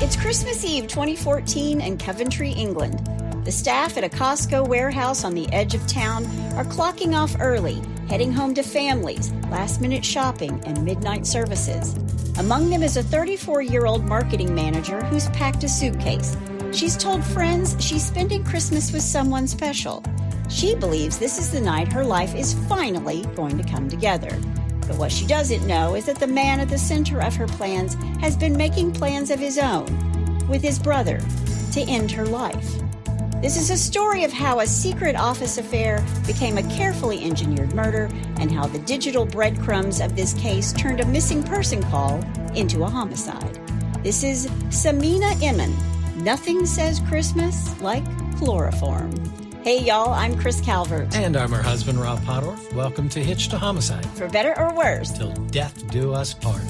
It's Christmas Eve 2014 in Coventry, England. The staff at a Costco warehouse on the edge of town are clocking off early, heading home to families, last-minute shopping, and midnight services. Among them is a 34-year-old marketing manager who's packed a suitcase. She's told friends she's spending Christmas with someone special. She believes this is the night her life is finally going to come together. But what she doesn't know is that the man at the center of her plans has been making plans of his own with his brother to end her life. This is a story of how a secret office affair became a carefully engineered murder and how the digital breadcrumbs of this case turned a missing person call into a homicide. This is Sameena Imam. Nothing says Christmas like chloroform. Hey, y'all, I'm Chris Calvert. And I'm her husband, Rob Podorf. Welcome to Hitched to Homicide. For better or worse. Till death do us part.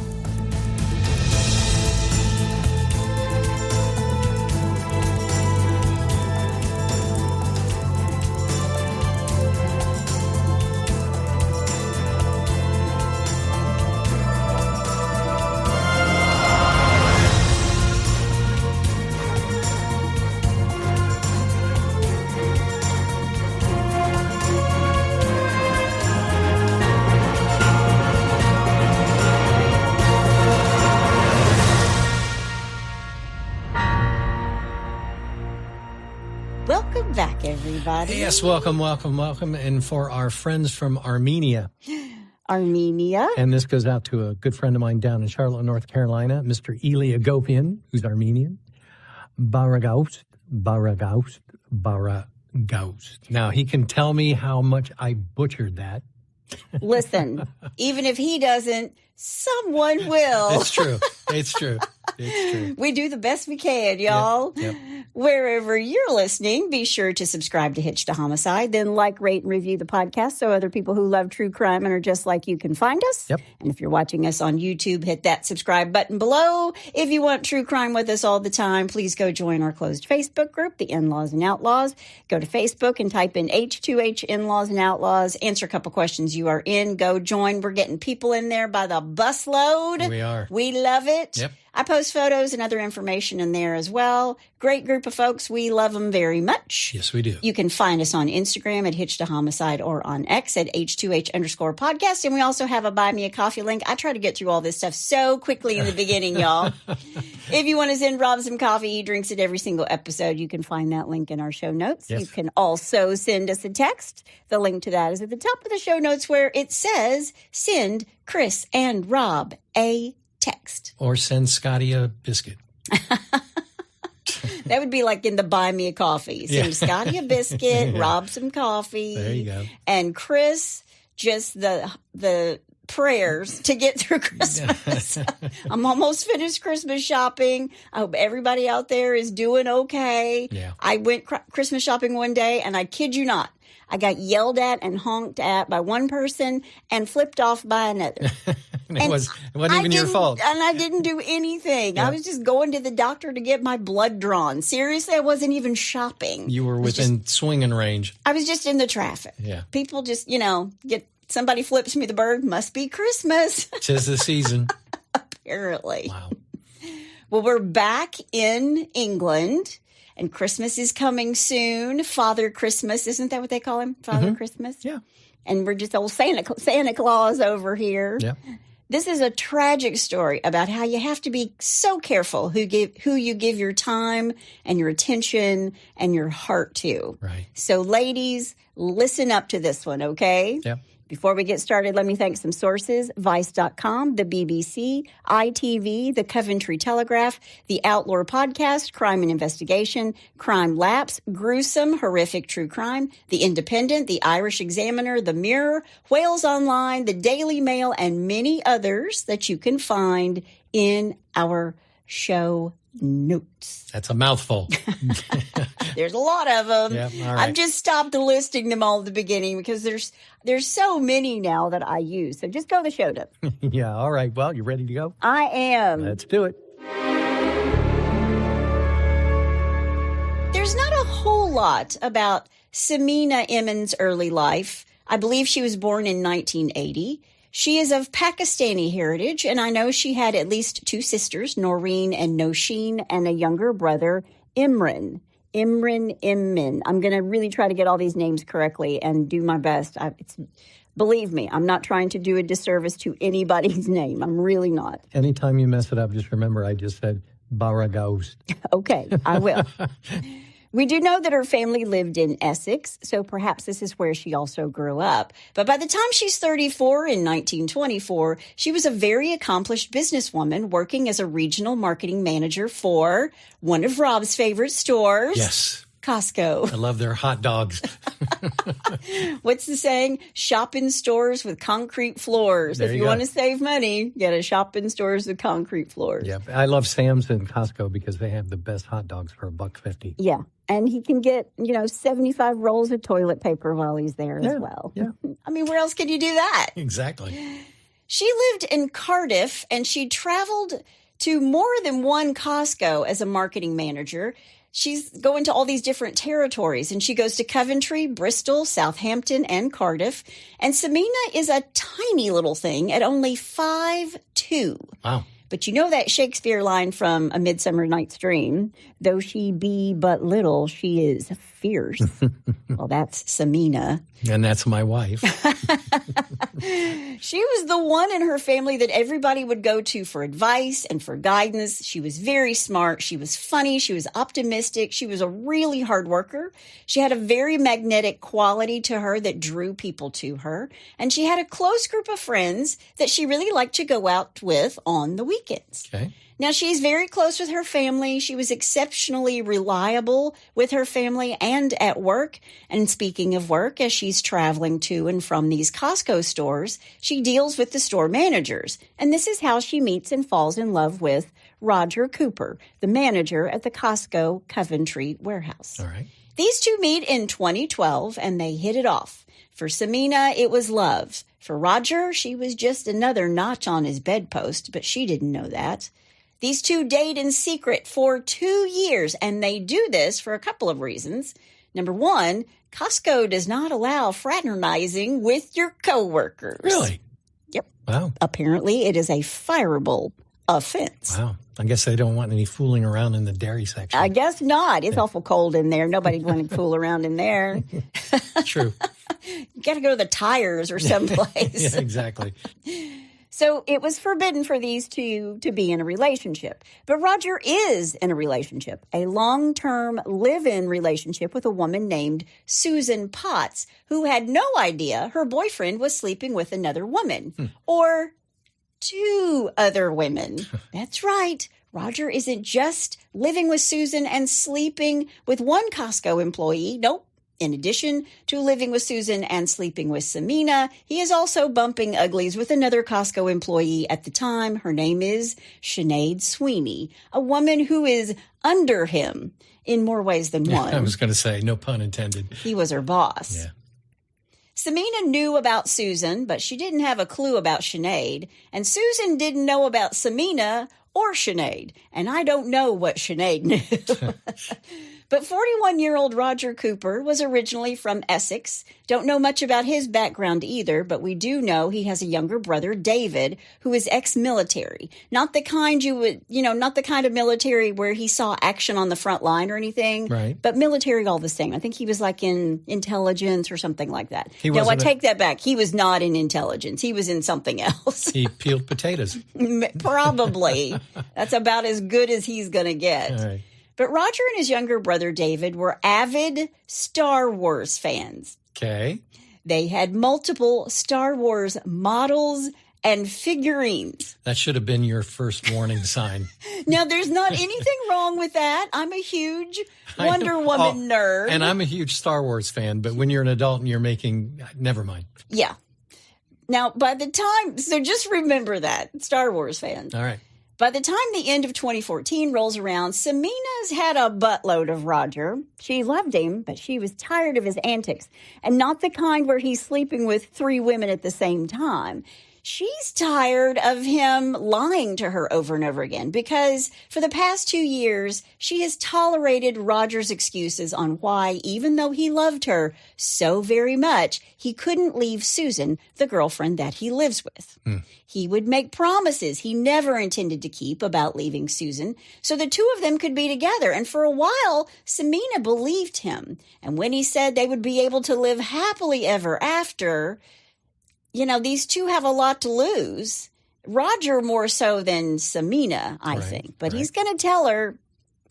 Welcome back, everybody. Yes, welcome. And for our friends from Armenia. And this goes out to a good friend of mine down in Charlotte, North Carolina, Mr. Eli Agopian, who's Armenian. Baragaust. Now, he can tell me how much I butchered that. Listen, even if he doesn't, someone will. It's true. We do the best we can, y'all. Yep. Wherever you're listening, be sure to subscribe to Hitched to Homicide, then like, rate, and review the podcast so other people who love true crime and are just like you can find us. Yep. And if you're watching us on YouTube, hit that subscribe button below. If you want true crime with us all the time, please go join our closed Facebook group, The In-Laws and Outlaws. Go to Facebook and type in H2H In-Laws and Outlaws. Answer a couple questions you are in. Go join. We're getting people in there by the busload. We are. We love it. Yep. I post photos and other information in there as well. Great group of folks. We love them very much. Yes, we do. You can find us on Instagram at Hitched to Homicide or on X at H2H_podcast. And we also have a Buy Me a Coffee link. I try to get through all this stuff so quickly in the beginning, y'all. If you want to send Rob some coffee, he drinks it every single episode. You can find that link in our show notes. Yes. You can also send us a text. The link to that is at the top of the show notes where it says, send Chris and Rob a text. Or send Scotty a biscuit. That would be like in the Buy Me a Coffee. Send Scotty a biscuit, Rob some coffee. There you go. And Chris, just the prayers to get through Christmas. I'm almost finished Christmas shopping. I hope everybody out there is doing okay. Yeah. I went Christmas shopping one day, and I kid you not, I got yelled at and honked at by one person and flipped off by another. It wasn't even your fault. And I didn't do anything. Yeah. I was just going to the doctor to get my blood drawn. Seriously, I wasn't even shopping. You were within swinging range. I was just in the traffic. Yeah. People just, somebody flips me the bird. Must be Christmas. 'Tis the season. Apparently. Wow. Well, we're back in England. And Christmas is coming soon. Father Christmas. Isn't that what they call him? Father Christmas? Yeah. And we're just old Santa Claus over here. Yeah. This is a tragic story about how you have to be so careful who you give your time and your attention and your heart to. Right. So, ladies, listen up to this one, okay? Yeah. Before we get started, let me thank some sources: Vice.com, the BBC, ITV, the Coventry Telegraph, the Outlaw Podcast, Crime and Investigation, Crime Lapse, Gruesome, Horrific True Crime, The Independent, the Irish Examiner, The Mirror, Wales Online, the Daily Mail, and many others that you can find in our show notes. That's a mouthful. There's a lot of them. Yep, all right. I've just stopped listing them all at the beginning because there's so many now that I use. So just go to the show notes. Yeah, all right. Well, you ready to go? I am. Let's do it. There's not a whole lot about Sameena Imam's early life. I believe she was born in 1980. She is of Pakistani heritage, and I know she had at least 2 sisters, Noreen and Nosheen, and a younger brother, Imran. Imran. I'm going to really try to get all these names correctly and do my best. Believe me, I'm not trying to do a disservice to anybody's name. I'm really not. Anytime you mess it up, just remember I just said Baraghost. Okay, I will. We do know that her family lived in Essex, so perhaps this is where she also grew up. But by the time she's 34 in 1924, she was a very accomplished businesswoman working as a regional marketing manager for one of Rob's favorite stores. Yes. Costco. I love their hot dogs. What's the saying? Shop in stores with concrete floors. If you want to save money, you got to shop in stores with concrete floors. Yeah, I love Sam's and Costco because they have the best hot dogs for $1.50. Yeah, and he can get 75 rolls of toilet paper while he's there as well. Yeah. I mean, where else could you do that? Exactly. She lived in Cardiff, and she traveled to more than one Costco as a marketing manager. She's going to all these different territories, and she goes to Coventry, Bristol, Southampton, and Cardiff. And Sameena is a tiny little thing at only 5'2". Wow. But you know that Shakespeare line from A Midsummer Night's Dream, though she be but little, she is fierce. Well, that's Sameena. And that's my wife. She was the one in her family that everybody would go to for advice and for guidance. She was very smart. She was funny. She was optimistic. She was a really hard worker. She had a very magnetic quality to her that drew people to her. And she had a close group of friends that she really liked to go out with on the weekends. Okay. Now, she's very close with her family. She was exceptionally reliable with her family and at work. And speaking of work, as she's traveling to and from these Costco stores, she deals with the store managers. And this is how she meets and falls in love with Roger Cooper, the manager at the Costco Coventry warehouse. All right. These two meet in 2012, and they hit it off. For Sameena, it was love. For Roger, she was just another notch on his bedpost, but she didn't know that. These two date in secret for 2 years, and they do this for a couple of reasons. Number one, Costco does not allow fraternizing with your coworkers. Really? Yep. Wow. Apparently, it is a fireable offense. Wow. I guess they don't want any fooling around in the dairy section. I guess not. It's awful cold in there. Nobody'd want to fool around in there. True. You got to go to the tires or someplace. Yeah, exactly. So it was forbidden for these two to be in a relationship. But Roger is in a relationship, a long-term live-in relationship with a woman named Susan Potts, who had no idea her boyfriend was sleeping with another woman, or 2 other women. That's right. Roger isn't just living with Susan and sleeping with one Costco employee. Nope. In addition to living with Susan and sleeping with Sameena, he is also bumping uglies with another Costco employee at the time. Her name is Sinead Sweeney, a woman who is under him in more ways than one. I was going to say, no pun intended. He was her boss. Yeah. Sameena knew about Susan, but she didn't have a clue about Sinead. And Susan didn't know about Sameena or Sinead. And I don't know what Sinead knew. But 41-year-old Roger Cooper was originally from Essex. Don't know much about his background either, but we do know he has a younger brother, David, who is ex-military. Not the kind not the kind of military where he saw action on the front line or anything, right, but military all the same. I think he was like in intelligence or something like that. No, I take that back. He was not in intelligence. He was in something else. He peeled potatoes. Probably. That's about as good as he's going to get. All right. But Roger and his younger brother, David, were avid Star Wars fans. Okay. They had multiple Star Wars models and figurines. That should have been your first warning sign. Now, there's not anything wrong with that. I'm a huge Wonder Woman nerd. And I'm a huge Star Wars fan, but when you're an adult and you're making, never mind. Yeah. Now, so just remember that, Star Wars fan. All right. By the time the end of 2014 rolls around, Sameena's had a buttload of Roger. She loved him, but she was tired of his antics, and not the kind where he's sleeping with 3 women at the same time. She's tired of him lying to her over and over again because for the past 2 years, she has tolerated Roger's excuses on why, even though he loved her so very much, he couldn't leave Susan, the girlfriend that he lives with. He would make promises he never intended to keep about leaving Susan so the two of them could be together. And for a while, Sameena believed him. And when he said they would be able to live happily ever after, these two have a lot to lose. Roger more so than Sameena, I think. But he's going to tell her,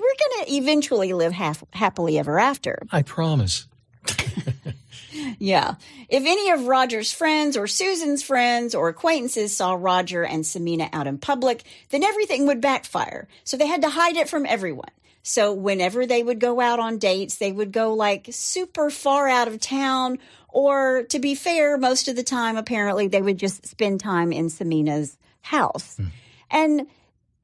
we're going to eventually live happily ever after. I promise. Yeah. If any of Roger's friends or Susan's friends or acquaintances saw Roger and Sameena out in public, then everything would backfire. So they had to hide it from everyone. So whenever they would go out on dates, they would go like super far out of town. Or to be fair, most of the time, apparently, they would just spend time in Sameena's house. And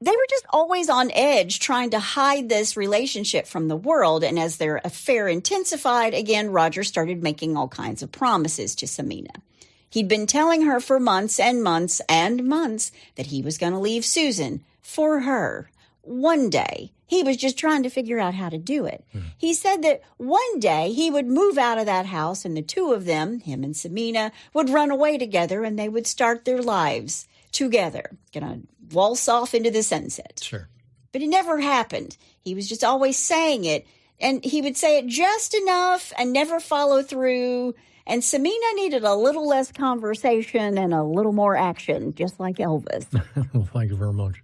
they were just always on edge trying to hide this relationship from the world. And as their affair intensified, again, Roger started making all kinds of promises to Sameena. He'd been telling her for months and months and months that he was going to leave Susan for her one day. He was just trying to figure out how to do it. He said that one day he would move out of that house and the two of them, him and Sameena, would run away together and they would start their lives together. Gonna waltz off into the sunset. Sure. But it never happened. He was just always saying it. And he would say it just enough and never follow through. And Sameena needed a little less conversation and a little more action, just like Elvis. Thank you very much.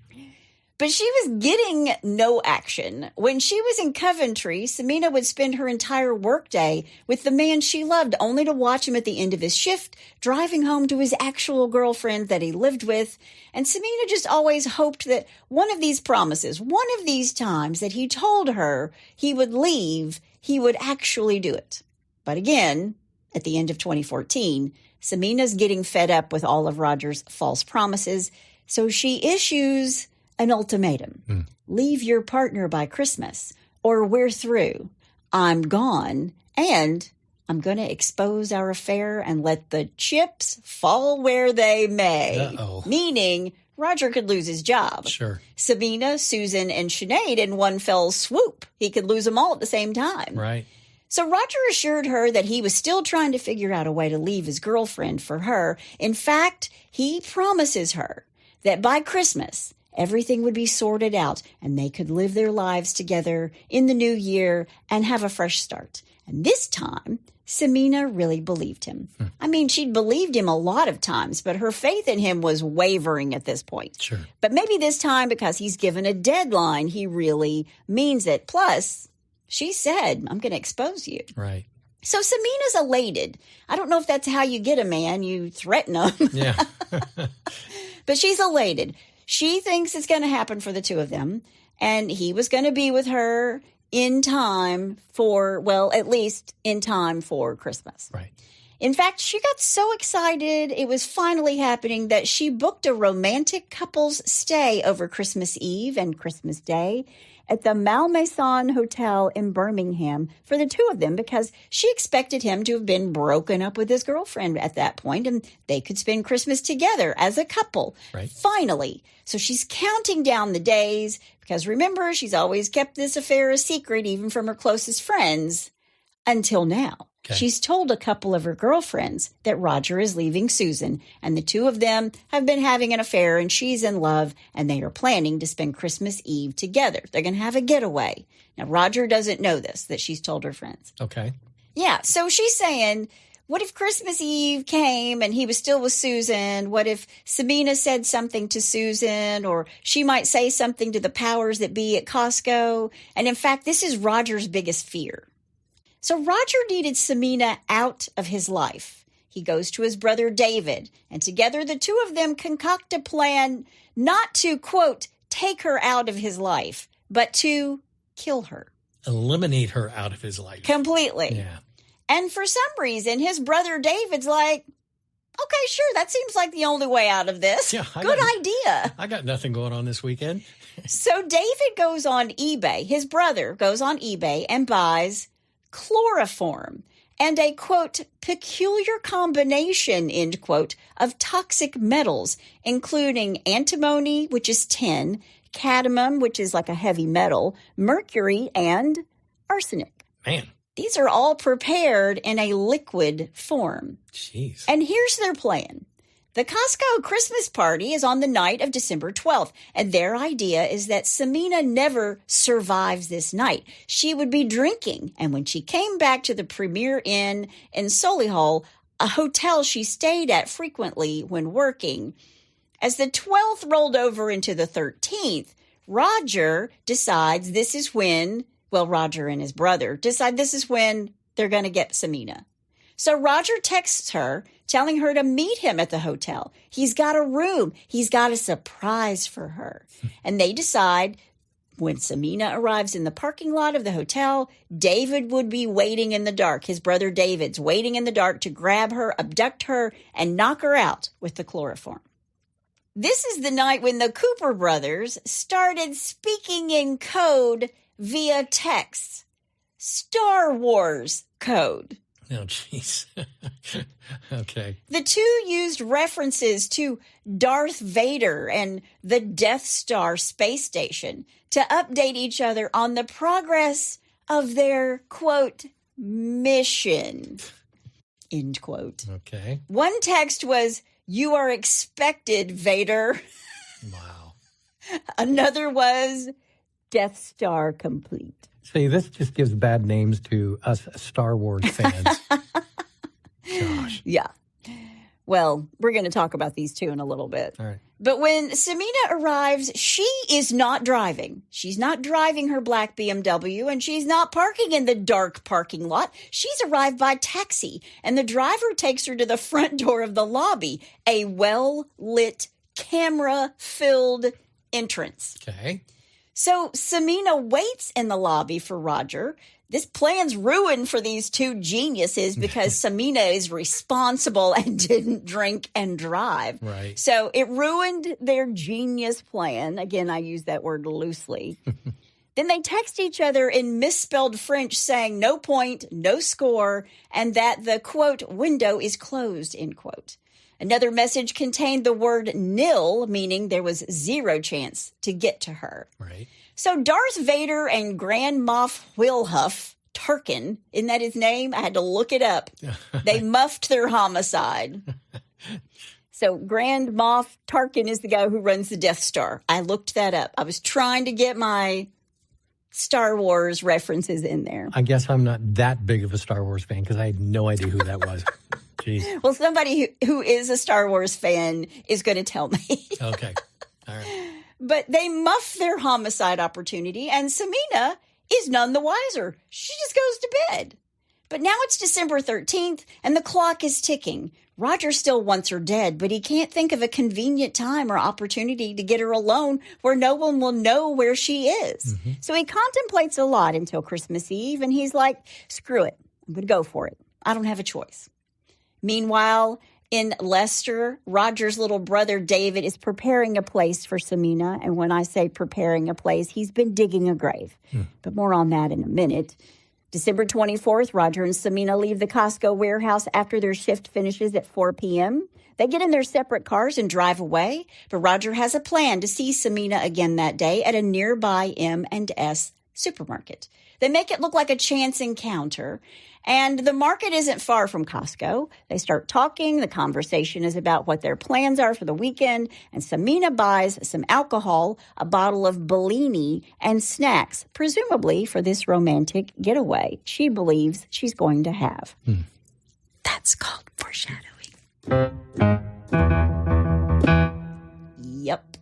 But she was getting no action. When she was in Coventry, Sameena would spend her entire workday with the man she loved, only to watch him at the end of his shift, driving home to his actual girlfriend that he lived with. And Sameena just always hoped that one of these promises, one of these times that he told her he would leave, he would actually do it. But again, at the end of 2014, Sameena's getting fed up with all of Roger's false promises, so she issues an ultimatum. Leave your partner by Christmas or we're through. I'm gone and I'm going to expose our affair and let the chips fall where they may. Meaning Roger could lose his job. Sure. Sameena, Susan, and Sinead in one fell swoop. He could lose them all at the same time. Right. So Roger assured her that he was still trying to figure out a way to leave his girlfriend for her. In fact, he promises her that by Christmas, everything would be sorted out and they could live their lives together in the new year and have a fresh start. And this time, Sameena really believed him. I mean, she'd believed him a lot of times, but her faith in him was wavering at this point. Sure. But maybe this time, because he's given a deadline, he really means it. Plus, she said, I'm going to expose you. Right. So Sameena's elated. I don't know if that's how you get a man. You threaten him. Yeah. But she's elated. She thinks it's going to happen for the two of them, and he was going to be with her in time for, well, at least in time for Christmas. Right. In fact, she got so excited it was finally happening that she booked a romantic couple's stay over Christmas Eve and Christmas Day at the Malmaison Hotel in Birmingham for the two of them because she expected him to have been broken up with his girlfriend at that point and they could spend Christmas together as a couple. Right. Finally. So she's counting down the days because remember, she's always kept this affair a secret even from her closest friends until now. Okay. She's told a couple of her girlfriends that Roger is leaving Susan, and the two of them have been having an affair, and she's in love, and they are planning to spend Christmas Eve together. They're going to have a getaway. Now, Roger doesn't know this, that she's told her friends. Okay. Yeah, so she's saying, what if Christmas Eve came and he was still with Susan? What if Sameena said something to Susan, or she might say something to the powers that be at Costco? And in fact, this is Roger's biggest fear. So Roger needed Sameena out of his life. He goes to his brother David, and together the two of them concoct a plan not to, quote, take her out of his life, but to kill her. Eliminate her out of his life. Completely. Yeah. And for some reason, his brother David's like, okay, sure, that seems like the only way out of this. Yeah, Good idea. I got nothing going on this weekend. So David goes on eBay. His brother goes on eBay and buys chloroform. and a, quote, peculiar combination, end quote, of toxic metals, including antimony, which is tin, cadmium, which is like a heavy metal, mercury, and arsenic. Man. These are all prepared in a liquid form. Jeez. And here's their plan. The Costco Christmas party is on the night of December 12th, and their idea is that Sameena never survives this night. She would be drinking, and when she came back to the Premier Inn in Solihull, a hotel she stayed at frequently when working, as the 12th rolled over into the 13th, Roger decides this is when, well, Roger and his brother decide this is when they're going to get Sameena. So Roger texts her, telling her to meet him at the hotel. He's got a room. He's got a surprise for her. And they decide when Sameena arrives in the parking lot of the hotel, David would be waiting in the dark. His brother David's waiting in the dark to grab her, abduct her, and knock her out with the chloroform. This is the night when the Cooper brothers started speaking in code via text. Star Wars code. Oh, jeez. Okay. The two used references to Darth Vader and the Death Star space station to update each other on the progress of their, quote, mission, end quote. Okay. One text was, "You are expected, Vader." Wow. Another was, "Death Star complete." See, this just gives bad names to us Star Wars fans. Gosh. Yeah. Well, we're going to talk about these two in a little bit. All right. But when Sameena arrives, she is not driving. She's not driving her black BMW, and she's not parking in the dark parking lot. She's arrived by taxi, and the driver takes her to the front door of the lobby, a well-lit, camera-filled entrance. Okay. So Sameena waits in the lobby for Roger. This plan's ruined for these two geniuses because Sameena is responsible and didn't drink and drive. Right. So it ruined their genius plan. Again, I use that word loosely. Then they text each other in misspelled French saying no point, no score, and that the, quote, window is closed, end quote. Another message contained the word nil, meaning there was zero chance to get to her. Right. So Darth Vader and Grand Moff Wilhuff Tarkin, isn't that his name? I had to look it up. They muffed their homicide. So Grand Moff Tarkin is the guy who runs the Death Star. I looked that up. I was trying to get my Star Wars references in there. I guess I'm not that big of a Star Wars fan because I had no idea who that was. Jeez. Well, somebody who is a Star Wars fan is going to tell me. Okay. All right. But they muff their homicide opportunity, and Sameena is none the wiser. She just goes to bed. But now it's December 13th, and the clock is ticking. Roger still wants her dead, but he can't think of a convenient time or opportunity to get her alone where no one will know where she is. Mm-hmm. So he contemplates a lot until Christmas Eve, and he's like, screw it. I'm going to go for it. I don't have a choice. Meanwhile, in Leicester, Roger's little brother David is preparing a place for Sameena. And when I say preparing a place, he's been digging a grave. But more on that in a minute. December 24th, Roger and Sameena leave the Costco warehouse after their shift finishes at 4 p.m. They get in their separate cars and drive away. But Roger has a plan to see Sameena again that day at a nearby M&S supermarket. They make it look like a chance encounter. And the market isn't far from Costco. They start talking. The conversation is about what their plans are for the weekend. And Sameena buys some alcohol, a bottle of Bellini, and snacks, presumably for this romantic getaway she believes she's going to have. That's called foreshadowing. Yep.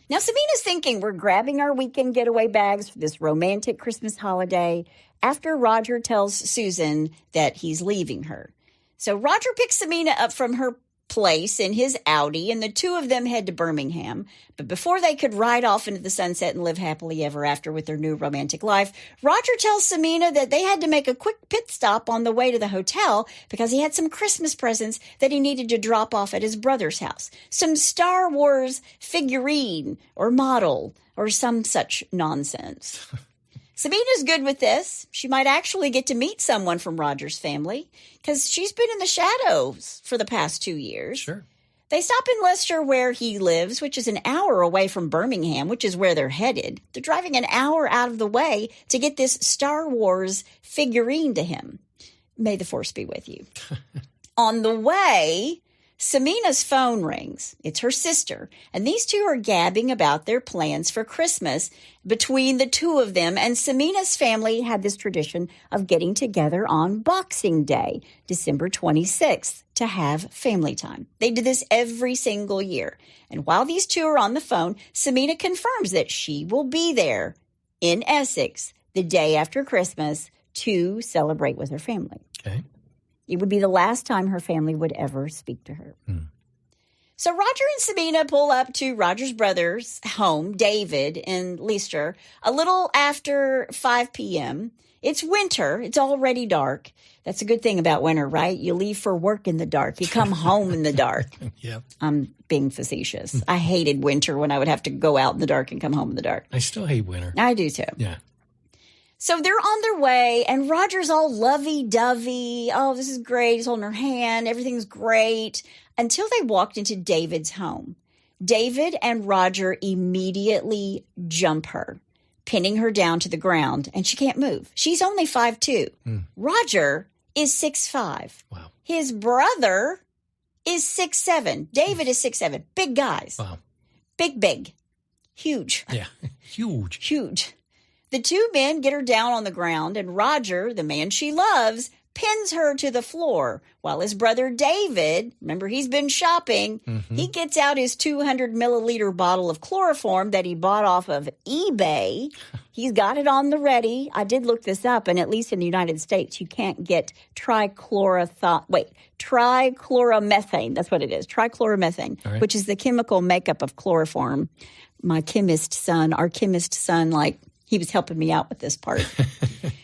Now, Sameena's thinking we're grabbing our weekend getaway bags for this romantic Christmas holiday after Roger tells Susan that he's leaving her. So Roger picks Sameena up from her place in his Audi, and the two of them head to Birmingham. But before they could ride off into the sunset and live happily ever after with their new romantic life, Roger tells Sameena that they had to make a quick pit stop on the way to the hotel because he had some Christmas presents that he needed to drop off at his brother's house. Some Star Wars figurine or model or some such nonsense. Samina's good with this. She might actually get to meet someone from Roger's family because she's been in the shadows for the past 2 years. Sure. They stop in Leicester where he lives, which is an hour away from Birmingham, which is where they're headed. They're driving an hour out of the way to get this Star Wars figurine to him. May the Force be with you. On the way, Samina's phone rings. It's her sister, and these two are gabbing about their plans for Christmas between the two of them, and Samina's family had this tradition of getting together on Boxing Day, December 26th, to have family time. They did this every single year, and while these two are on the phone, Sameena confirms that she will be there in Essex the day after Christmas to celebrate with her family. Okay. It would be the last time her family would ever speak to her. So Roger and Sameena pull up to Roger's brother's home, David, in Leicester, a little after 5 p.m. It's winter. It's already dark. That's a good thing about winter, right? You leave for work in the dark. You come home in the dark. Yep. I'm being facetious. I hated winter when I would have to go out in the dark and come home in the dark. I still hate winter. I do too. Yeah. So they're on their way, and Roger's all lovey-dovey. Oh, this is great. He's holding her hand. Everything's great. Until they walked into David's home. David and Roger immediately jump her, pinning her down to the ground, and she can't move. She's only 5'2". Roger is 6'5". Wow. His brother is 6'7". David is 6'7". Big guys. Wow. Big. Huge. Yeah. Huge. The two men get her down on the ground, and Roger, the man she loves, pins her to the floor, while his brother David, remember he's been shopping, he gets out his 200-milliliter bottle of chloroform that he bought off of eBay. He's got it on the ready. I did look this up, and at least in the United States, you can't get trichloromethane. That's what it is, trichloromethane, right, which is the chemical makeup of chloroform. Our chemist son, he was helping me out with this part.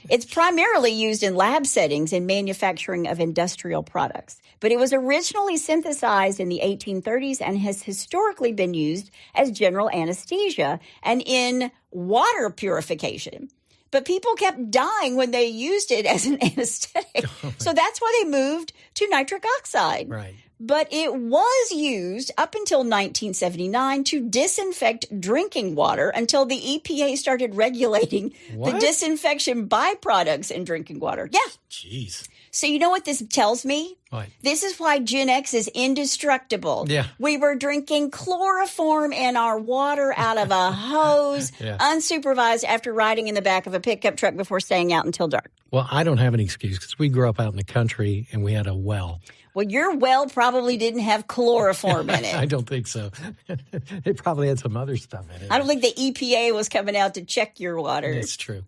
It's primarily used in lab settings in manufacturing of industrial products, but it was originally synthesized in the 1830s and has historically been used as general anesthesia and in water purification. But people kept dying when they used it as an anesthetic. So that's why they moved to nitric oxide. Right. But it was used up until 1979 to disinfect drinking water until the EPA started regulating the disinfection byproducts in drinking water. Yeah. Jeez. So you know what this tells me? What? This is why Gen X is indestructible. Yeah. We were drinking chloroform in our water out of a hose, unsupervised after riding in the back of a pickup truck before staying out until dark. Well, I don't have any excuse because we grew up out in the country and we had a well. Well, your well probably didn't have chloroform in it. I don't think so. It probably had some other stuff in it. I don't think the EPA was coming out to check your water. That's true.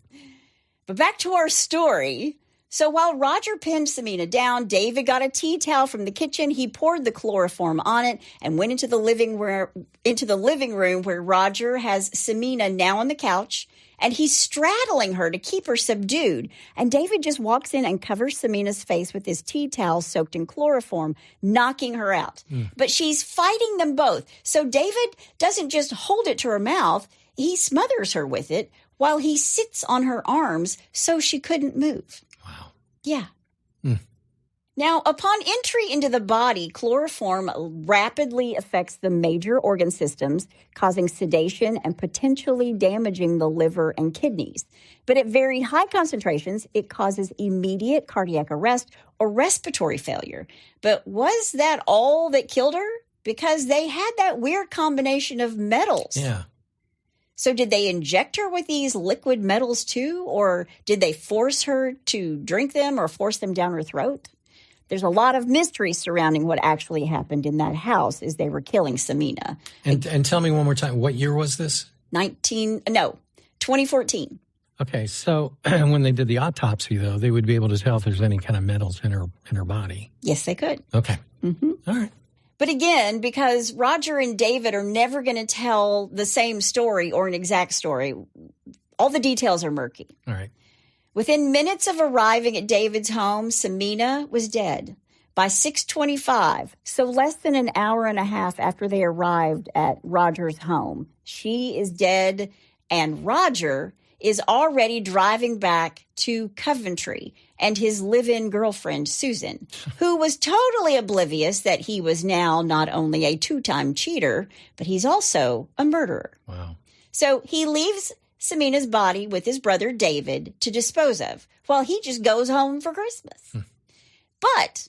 But back to our story. So while Roger pinned Sameena down, David got a tea towel from the kitchen. He poured the chloroform on it and went into the living room where Roger has Sameena now on the couch. And he's straddling her to keep her subdued. And David just walks in and covers Sameena's face with his tea towel soaked in chloroform, knocking her out. But she's fighting them both. So David doesn't just hold it to her mouth. He smothers her with it while he sits on her arms so she couldn't move. Wow. Yeah. Now, upon entry into the body, chloroform rapidly affects the major organ systems, causing sedation and potentially damaging the liver and kidneys. But at very high concentrations, it causes immediate cardiac arrest or respiratory failure. But was that all that killed her? Because they had that weird combination of metals. Yeah. So did they inject her with these liquid metals too? Or did they force her to drink them or force them down her throat? There's a lot of mystery surrounding what actually happened in that house as they were killing Sameena. And tell me one more time, what year was this? 2014. Okay, so when they did the autopsy, though, they would be able to tell if there's any kind of metals in her body. Yes, they could. Okay. All right. But again, because Roger and David are never going to tell the same story or an exact story, all the details are murky. All right. Within minutes of arriving at David's home, Sameena was dead. By 6:25, so less than an hour and a half after they arrived at Roger's home, she is dead, and Roger is already driving back to Coventry and his live-in girlfriend, Susan, who was totally oblivious that he was now not only a 2-time cheater, but he's also a murderer. Wow. So he leaves Samina's body with his brother David to dispose of while he just goes home for Christmas. But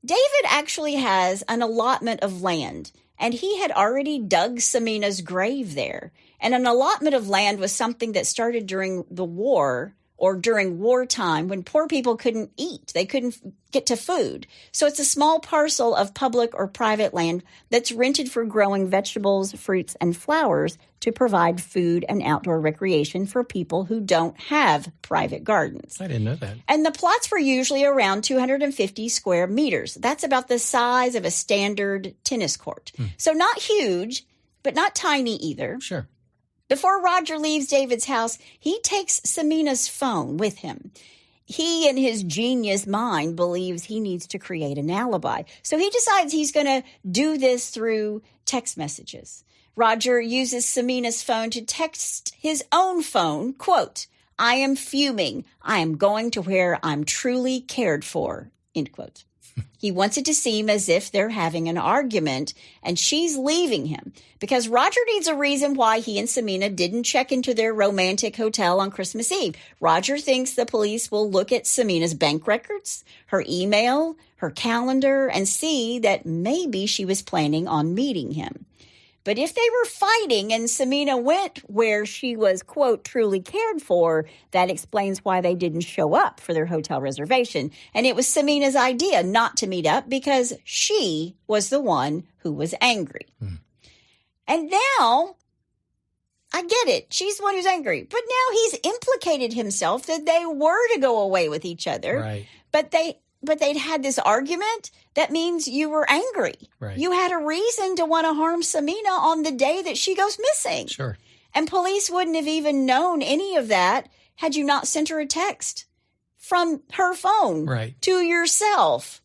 David actually has an allotment of land, and he had already dug Samina's grave there. And an allotment of land was something that started during the war or during wartime when poor people couldn't eat. They couldn't get to food. So it's a small parcel of public or private land that's rented for growing vegetables, fruits, and flowers to provide food and outdoor recreation for people who don't have private gardens. I didn't know that. And the plots were usually around 250 square meters. That's about the size of a standard tennis court. So not huge, but not tiny either. Sure. Before Roger leaves David's house, he takes Samina's phone with him. He, in his genius mind, believes he needs to create an alibi. So he decides he's going to do this through text messages. Roger uses Samina's phone to text his own phone, quote, "I am fuming. I am going to where I'm truly cared for," end quote. He wants it to seem as if they're having an argument and she's leaving him because Roger needs a reason why he and Sameena didn't check into their romantic hotel on Christmas Eve. Roger thinks the police will look at Samina's bank records, her email, her calendar, and see that maybe she was planning on meeting him. But if they were fighting and Sameena went where she was, quote, truly cared for, that explains why they didn't show up for their hotel reservation. And it was Samina's idea not to meet up because she was the one who was angry. And now, I get it. She's the one who's angry. But now he's implicated himself that they were to go away with each other. Right. But they'd had this argument. That means you were angry. Right. You had a reason to want to harm Sameena on the day that she goes missing. Sure. And police wouldn't have even known any of that had you not sent her a text from her phone to yourself.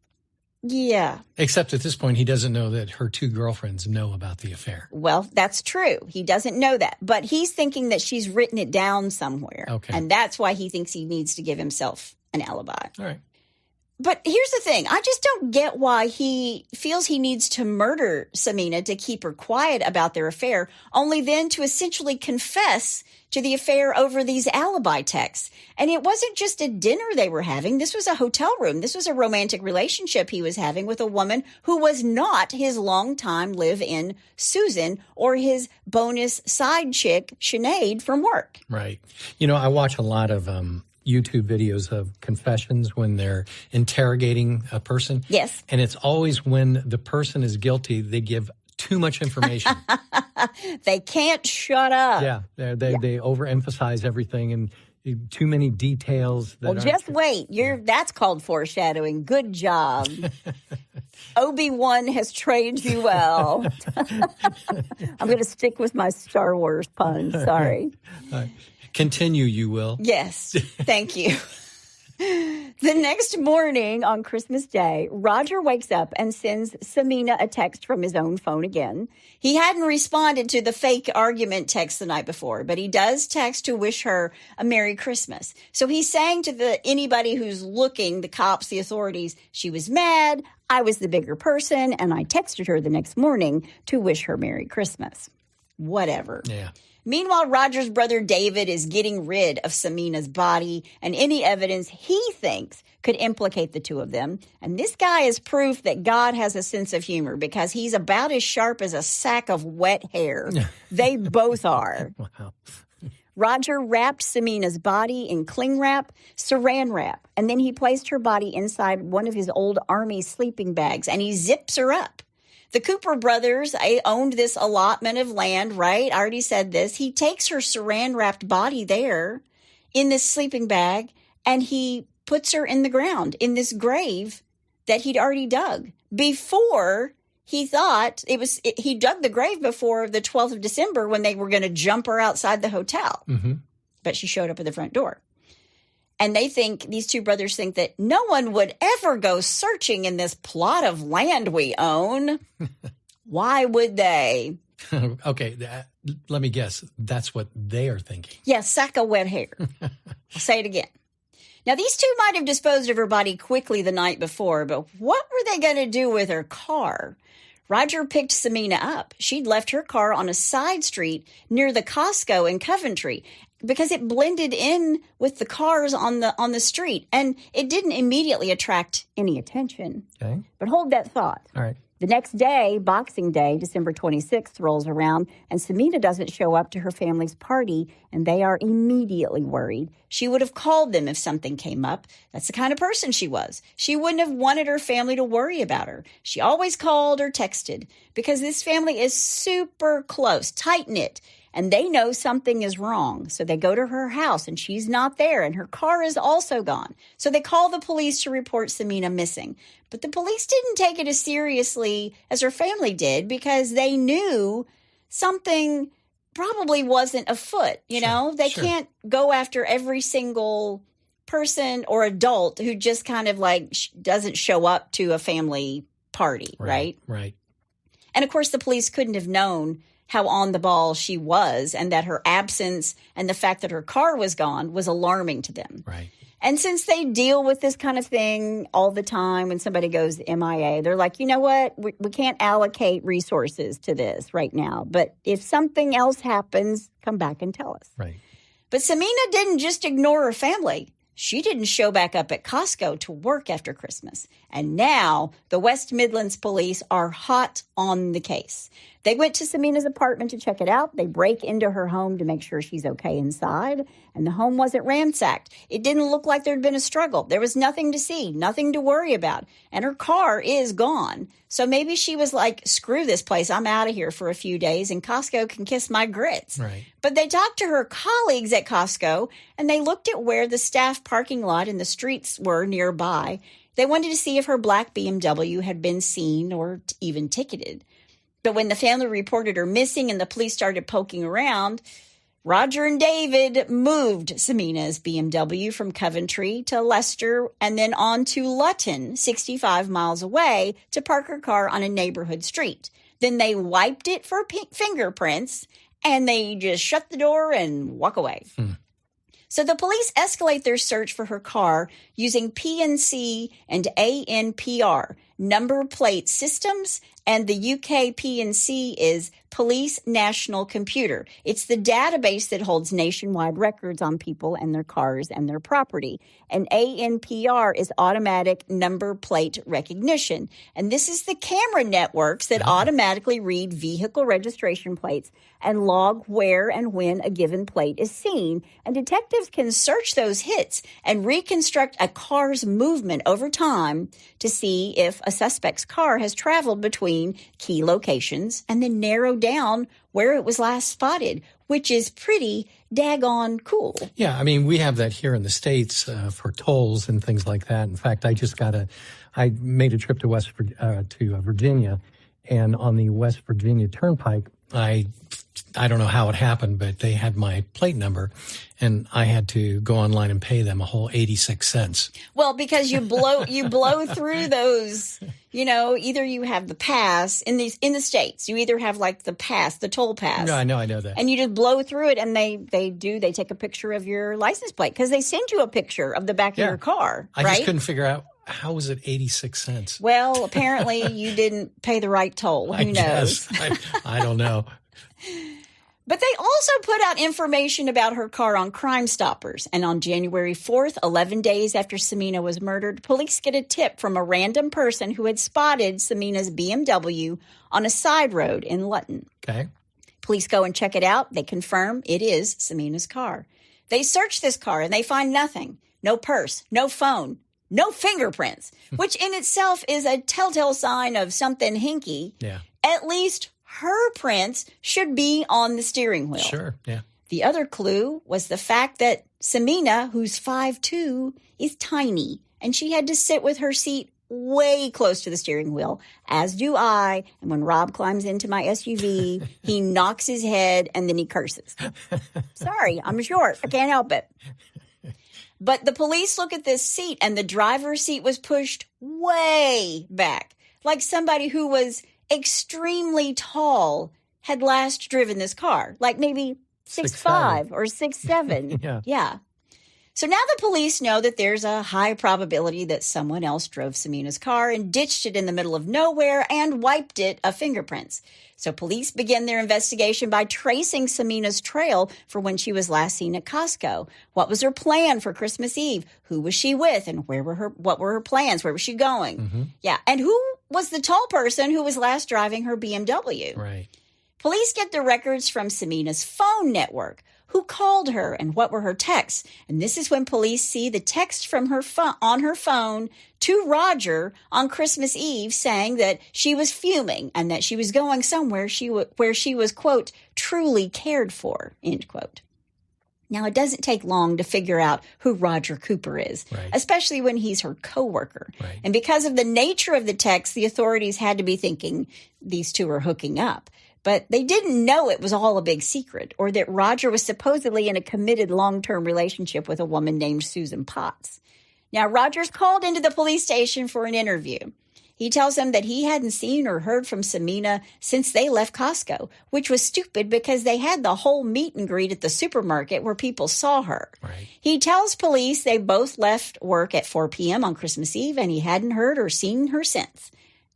Yeah. Except at this point, he doesn't know that her 2 girlfriends know about the affair. Well, that's true. He doesn't know that. But he's thinking that she's written it down somewhere. Okay. And that's why he thinks he needs to give himself an alibi. All right. But here's the thing. I just don't get why he feels he needs to murder Sameena to keep her quiet about their affair, only then to essentially confess to the affair over these alibi texts. And it wasn't just a dinner they were having. This was a hotel room. This was a romantic relationship he was having with a woman who was not his longtime live-in Susan or his bonus side chick, Sinead, from work. Right. You know, I watch a lot of YouTube videos of confessions when they're interrogating a person. Yes. And it's always when the person is guilty, they give too much information. They can't shut up. Yeah. They overemphasize everything and too many details. Well, just wait. That's called foreshadowing. Good job. Obi-Wan has trained you well. I'm going to stick with my Star Wars pun. Sorry. Continue, you will. Yes, thank you. The next morning on Christmas Day, Roger wakes up and sends Sameena a text from his own phone again. He hadn't responded to the fake argument text the night before, but he does text to wish her a Merry Christmas. So he's saying to anybody who's looking, the cops, the authorities, she was mad, I was the bigger person, and I texted her the next morning to wish her Merry Christmas. Whatever. Yeah. Meanwhile, Roger's brother David is getting rid of Sameena's body and any evidence he thinks could implicate the 2 of them. And this guy is proof that God has a sense of humor because he's about as sharp as a sack of wet hair. They both are. Wow. Roger wrapped Sameena's body in cling wrap, saran wrap, and then he placed her body inside one of his old army sleeping bags, and he zips her up. The Cooper brothers owned this allotment of land, right? I already said this. He takes her saran-wrapped body there in this sleeping bag, and he puts her in the ground, in this grave that he'd already dug. Before, he thought he dug the grave before the 12th of December when they were going to jump her outside the hotel. Mm-hmm. But she showed up at the front door. And these 2 brothers think that no one would ever go searching in this plot of land we own. Why would they? Okay, let me guess. That's what they are thinking. Yes, sack of wet hair. I'll say it again. Now, these two might have disposed of her body quickly the night before, but what were they going to do with her car? Roger picked Sameena up. She'd left her car on a side street near the Costco in Coventry because it blended in with the cars on the street, and it didn't immediately attract any attention. Okay. But hold that thought. All right. The next day, Boxing Day, December 26th, rolls around, and Sameena doesn't show up to her family's party, and they are immediately worried. She would have called them if something came up. That's the kind of person she was. She wouldn't have wanted her family to worry about her. She always called or texted because this family is super close, tight-knit, and they know something is wrong. So they go to her house, and she's not there, and her car is also gone. So they call the police to report Sameena missing. But the police didn't take it as seriously as her family did because they knew something probably wasn't afoot. You know, they can't go after every single person or adult who just kind of like doesn't show up to a family party, right? Right. And of course, the police couldn't have known how on the ball she was and that her absence and the fact that her car was gone was alarming to them. Right. And since they deal with this kind of thing all the time when somebody goes MIA, they're like, you know what? We can't allocate resources to this right now. But if something else happens, come back and tell us. Right. But Sameena didn't just ignore her family. She didn't show back up at Costco to work after Christmas. And now the West Midlands police are hot on the case. They went to Sameena's apartment to check it out. They break into her home to make sure she's okay inside. And the home wasn't ransacked. It didn't look like there'd been a struggle. There was nothing to see, nothing to worry about. And her car is gone. So maybe she was like, screw this place. I'm out of here for a few days and Costco can kiss my grits. Right. But they talked to her colleagues at Costco and they looked at where the staff parking lot and the streets were nearby. They wanted to see if her black BMW had been seen or even ticketed. But when the family reported her missing and the police started poking around, Roger and David moved Sameena's BMW from Coventry to Leicester and then on to Luton, 65 miles away, to park her car on a neighborhood street. Then they wiped it for fingerprints and they just shut the door and walk away. So the police escalate their search for her car using PNC and ANPR, number plate systems, and the UK PNC is Police National Computer. It's the database that holds nationwide records on people and their cars and their property. And ANPR is automatic number plate recognition. And this is the camera networks that automatically read vehicle registration plates and log where and when a given plate is seen. And detectives can search those hits and reconstruct a car's movement over time to see if a suspect's car has traveled between key locations and then narrow down where it was last spotted, which is pretty daggone cool. Yeah, I mean, we have that here in the States for tolls and things like that. In fact, I made a trip to Virginia, and on the West Virginia Turnpike, I don't know how it happened, but they had my plate number, and I had to go online and pay them a whole 86 cents. Well, because you blow through those, either you have the pass in the States, you either have like the pass, the toll pass. No, I know that. And you just blow through it, and they take a picture of your license plate because they send you a picture of the back of your car. I just couldn't figure out. How was it 86 cents? Well, apparently you didn't pay the right toll. Who knows? I don't know. But they also put out information about her car on Crime Stoppers. And on January 4th, 11 days after Sameena was murdered, police get a tip from a random person who had spotted Sameena's BMW on a side road in Luton. Okay. Police go and check it out. They confirm it is Sameena's car. They search this car and they find nothing. No purse, no phone, no fingerprints, which in itself is a telltale sign of something hinky. Yeah. At least her prints should be on the steering wheel. Sure, yeah. The other clue was the fact that Sameena, who's 5'2", is tiny, and she had to sit with her seat way close to the steering wheel, as do I. And when Rob climbs into my SUV, he knocks his head and then he curses. Sorry, I'm short. I can't help it. But the police look at this seat, and the driver's seat was pushed way back, like somebody who was extremely tall had last driven this car, like maybe 6'5" or 6'7". Yeah. So now the police know that there's a high probability that someone else drove Samina's car and ditched it in the middle of nowhere and wiped it of fingerprints. So police begin their investigation by tracing Samina's trail for when she was last seen at Costco. What was her plan for Christmas Eve? Who was she with? And what were her plans? Where was she going? Mm-hmm. Yeah. And who was the tall person who was last driving her BMW? Right. Police get the records from Samina's phone network. Who called her and what were her texts? And this is when police see the text from her on her phone to Roger on Christmas Eve saying that she was fuming and that she was going somewhere where she was, quote, truly cared for, end quote. Now, it doesn't take long to figure out who Roger Cooper is, right, especially when he's her coworker. Right. And because of the nature of the text, the authorities had to be thinking these two are hooking up. But they didn't know it was all a big secret or that Roger was supposedly in a committed long-term relationship with a woman named Susan Potts. Now, Roger's called into the police station for an interview. He tells them that he hadn't seen or heard from Sameena since they left Costco, which was stupid because they had the whole meet and greet at the supermarket where people saw her. Right. He tells police they both left work at 4 p.m. on Christmas Eve and he hadn't heard or seen her since.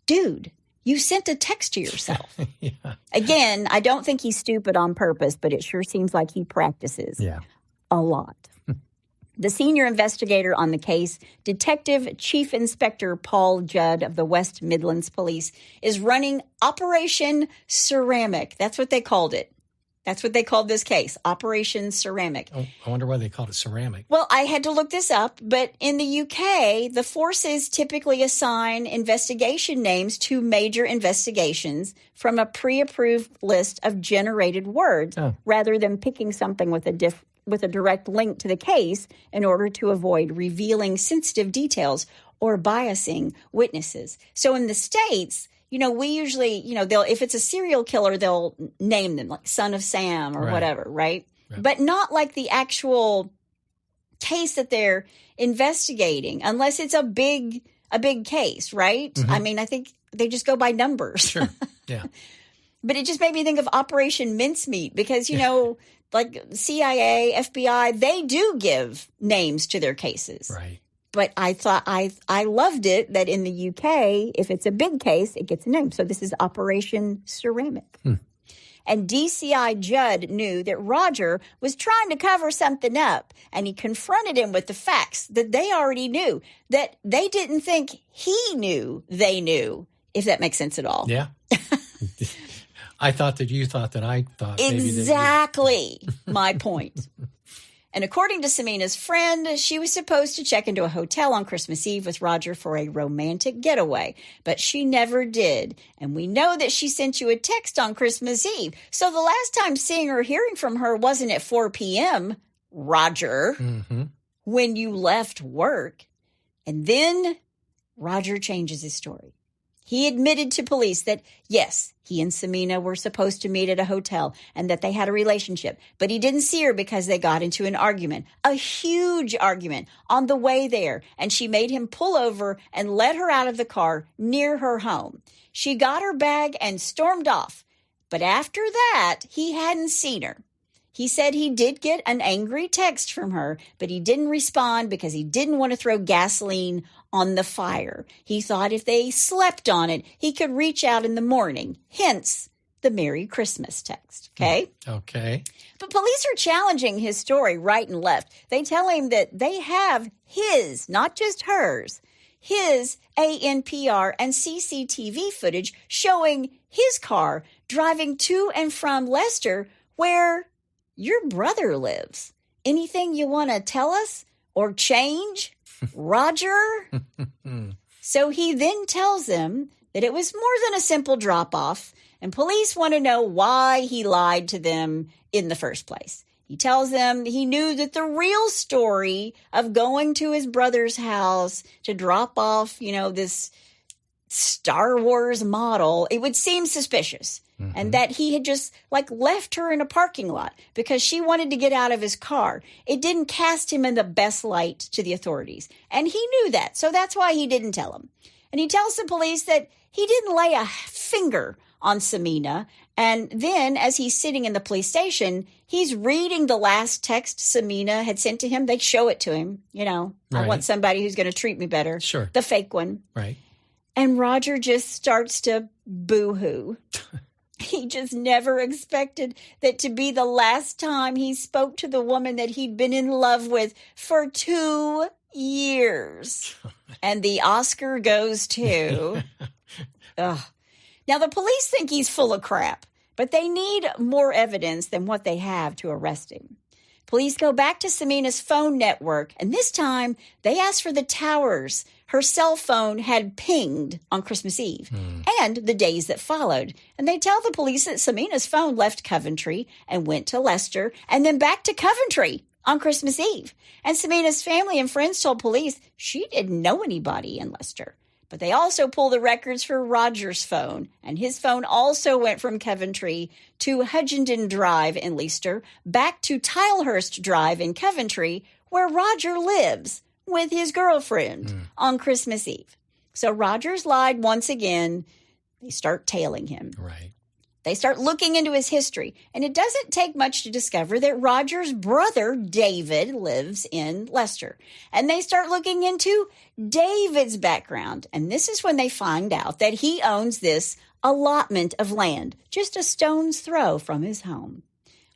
Dude. You sent a text to yourself. Yeah. Again, I don't think he's stupid on purpose, but it sure seems like he practices a lot. The senior investigator on the case, Detective Chief Inspector Paul Judd of the West Midlands Police, is running Operation Ceramic. That's what they called it. That's what they called this case, Operation Ceramic. Oh, I wonder why they called it ceramic. Well, I had to look this up, but in the UK, the forces typically assign investigation names to major investigations from a pre-approved list of generated words rather than picking something with a direct link to the case in order to avoid revealing sensitive details or biasing witnesses. So in the States, we usually, if it's a serial killer, they'll name them like Son of Sam or whatever, right? But not like the actual case that they're investigating, unless it's a big case, right? Mm-hmm. I mean, I think they just go by numbers. Sure, yeah. But it just made me think of Operation Mincemeat because, like CIA, FBI, they do give names to their cases. Right. But I thought I loved it that in the UK, if it's a big case, it gets a name. So this is Operation Ceramic. And DCI Judd knew that Roger was trying to cover something up, and he confronted him with the facts that they already knew, that they didn't think he knew they knew, if that makes sense at all. Yeah. I thought that you thought that I thought. Exactly my point. And according to Samina's friend, she was supposed to check into a hotel on Christmas Eve with Roger for a romantic getaway, but she never did. And we know that she sent you a text on Christmas Eve. So the last time seeing or hearing from her wasn't at 4 p.m., Roger, when you left work. And then Roger changes his story. He admitted to police that, yes, he and Sameena were supposed to meet at a hotel and that they had a relationship, but he didn't see her because they got into an argument, a huge argument, on the way there, and she made him pull over and let her out of the car near her home. She got her bag and stormed off, but after that, he hadn't seen her. He said he did get an angry text from her, but he didn't respond because he didn't want to throw gasoline on the fire. He thought if they slept on it, he could reach out in the morning. Hence, the Merry Christmas text. Okay? Okay. But police are challenging his story right and left. They tell him that they have his, not just hers, his ANPR and CCTV footage showing his car driving to and from Leicester, where your brother lives. Anything you want to tell us or change, Roger? So he then tells them that it was more than a simple drop-off, and police want to know why he lied to them in the first place. He tells them he knew that the real story of going to his brother's house to drop off, this Star Wars model, it would seem suspicious. And that he had just left her in a parking lot because she wanted to get out of his car. It didn't cast him in the best light to the authorities. And he knew that. So that's why he didn't tell him. And he tells the police that he didn't lay a finger on Sameena And then as he's sitting in the police station, he's reading the last text Sameena had sent to him. They show it to him. I want somebody who's going to treat me better. Sure. The fake one. Right. And Roger just starts to boo-hoo. He just never expected that to be the last time he spoke to the woman that he'd been in love with for 2 years. And the Oscar goes to... Ugh. Now, the police think he's full of crap, but they need more evidence than what they have to arrest him. Police go back to Sameena's phone network, and this time they ask for the towers her cell phone had pinged on Christmas Eve and the days that followed. And they tell the police that Sameena's phone left Coventry and went to Leicester and then back to Coventry on Christmas Eve. And Sameena's family and friends told police she didn't know anybody in Leicester. But they also pulled the records for Roger's phone, and his phone also went from Coventry to Hudgenden Drive in Leicester, back to Tilehurst Drive in Coventry, where Roger lives with his girlfriend on Christmas Eve. So Roger's lied once again. They start tailing him. Right. They start looking into his history, and it doesn't take much to discover that Roger's brother, David, lives in Leicester. And they start looking into David's background, and this is when they find out that he owns this allotment of land, just a stone's throw from his home.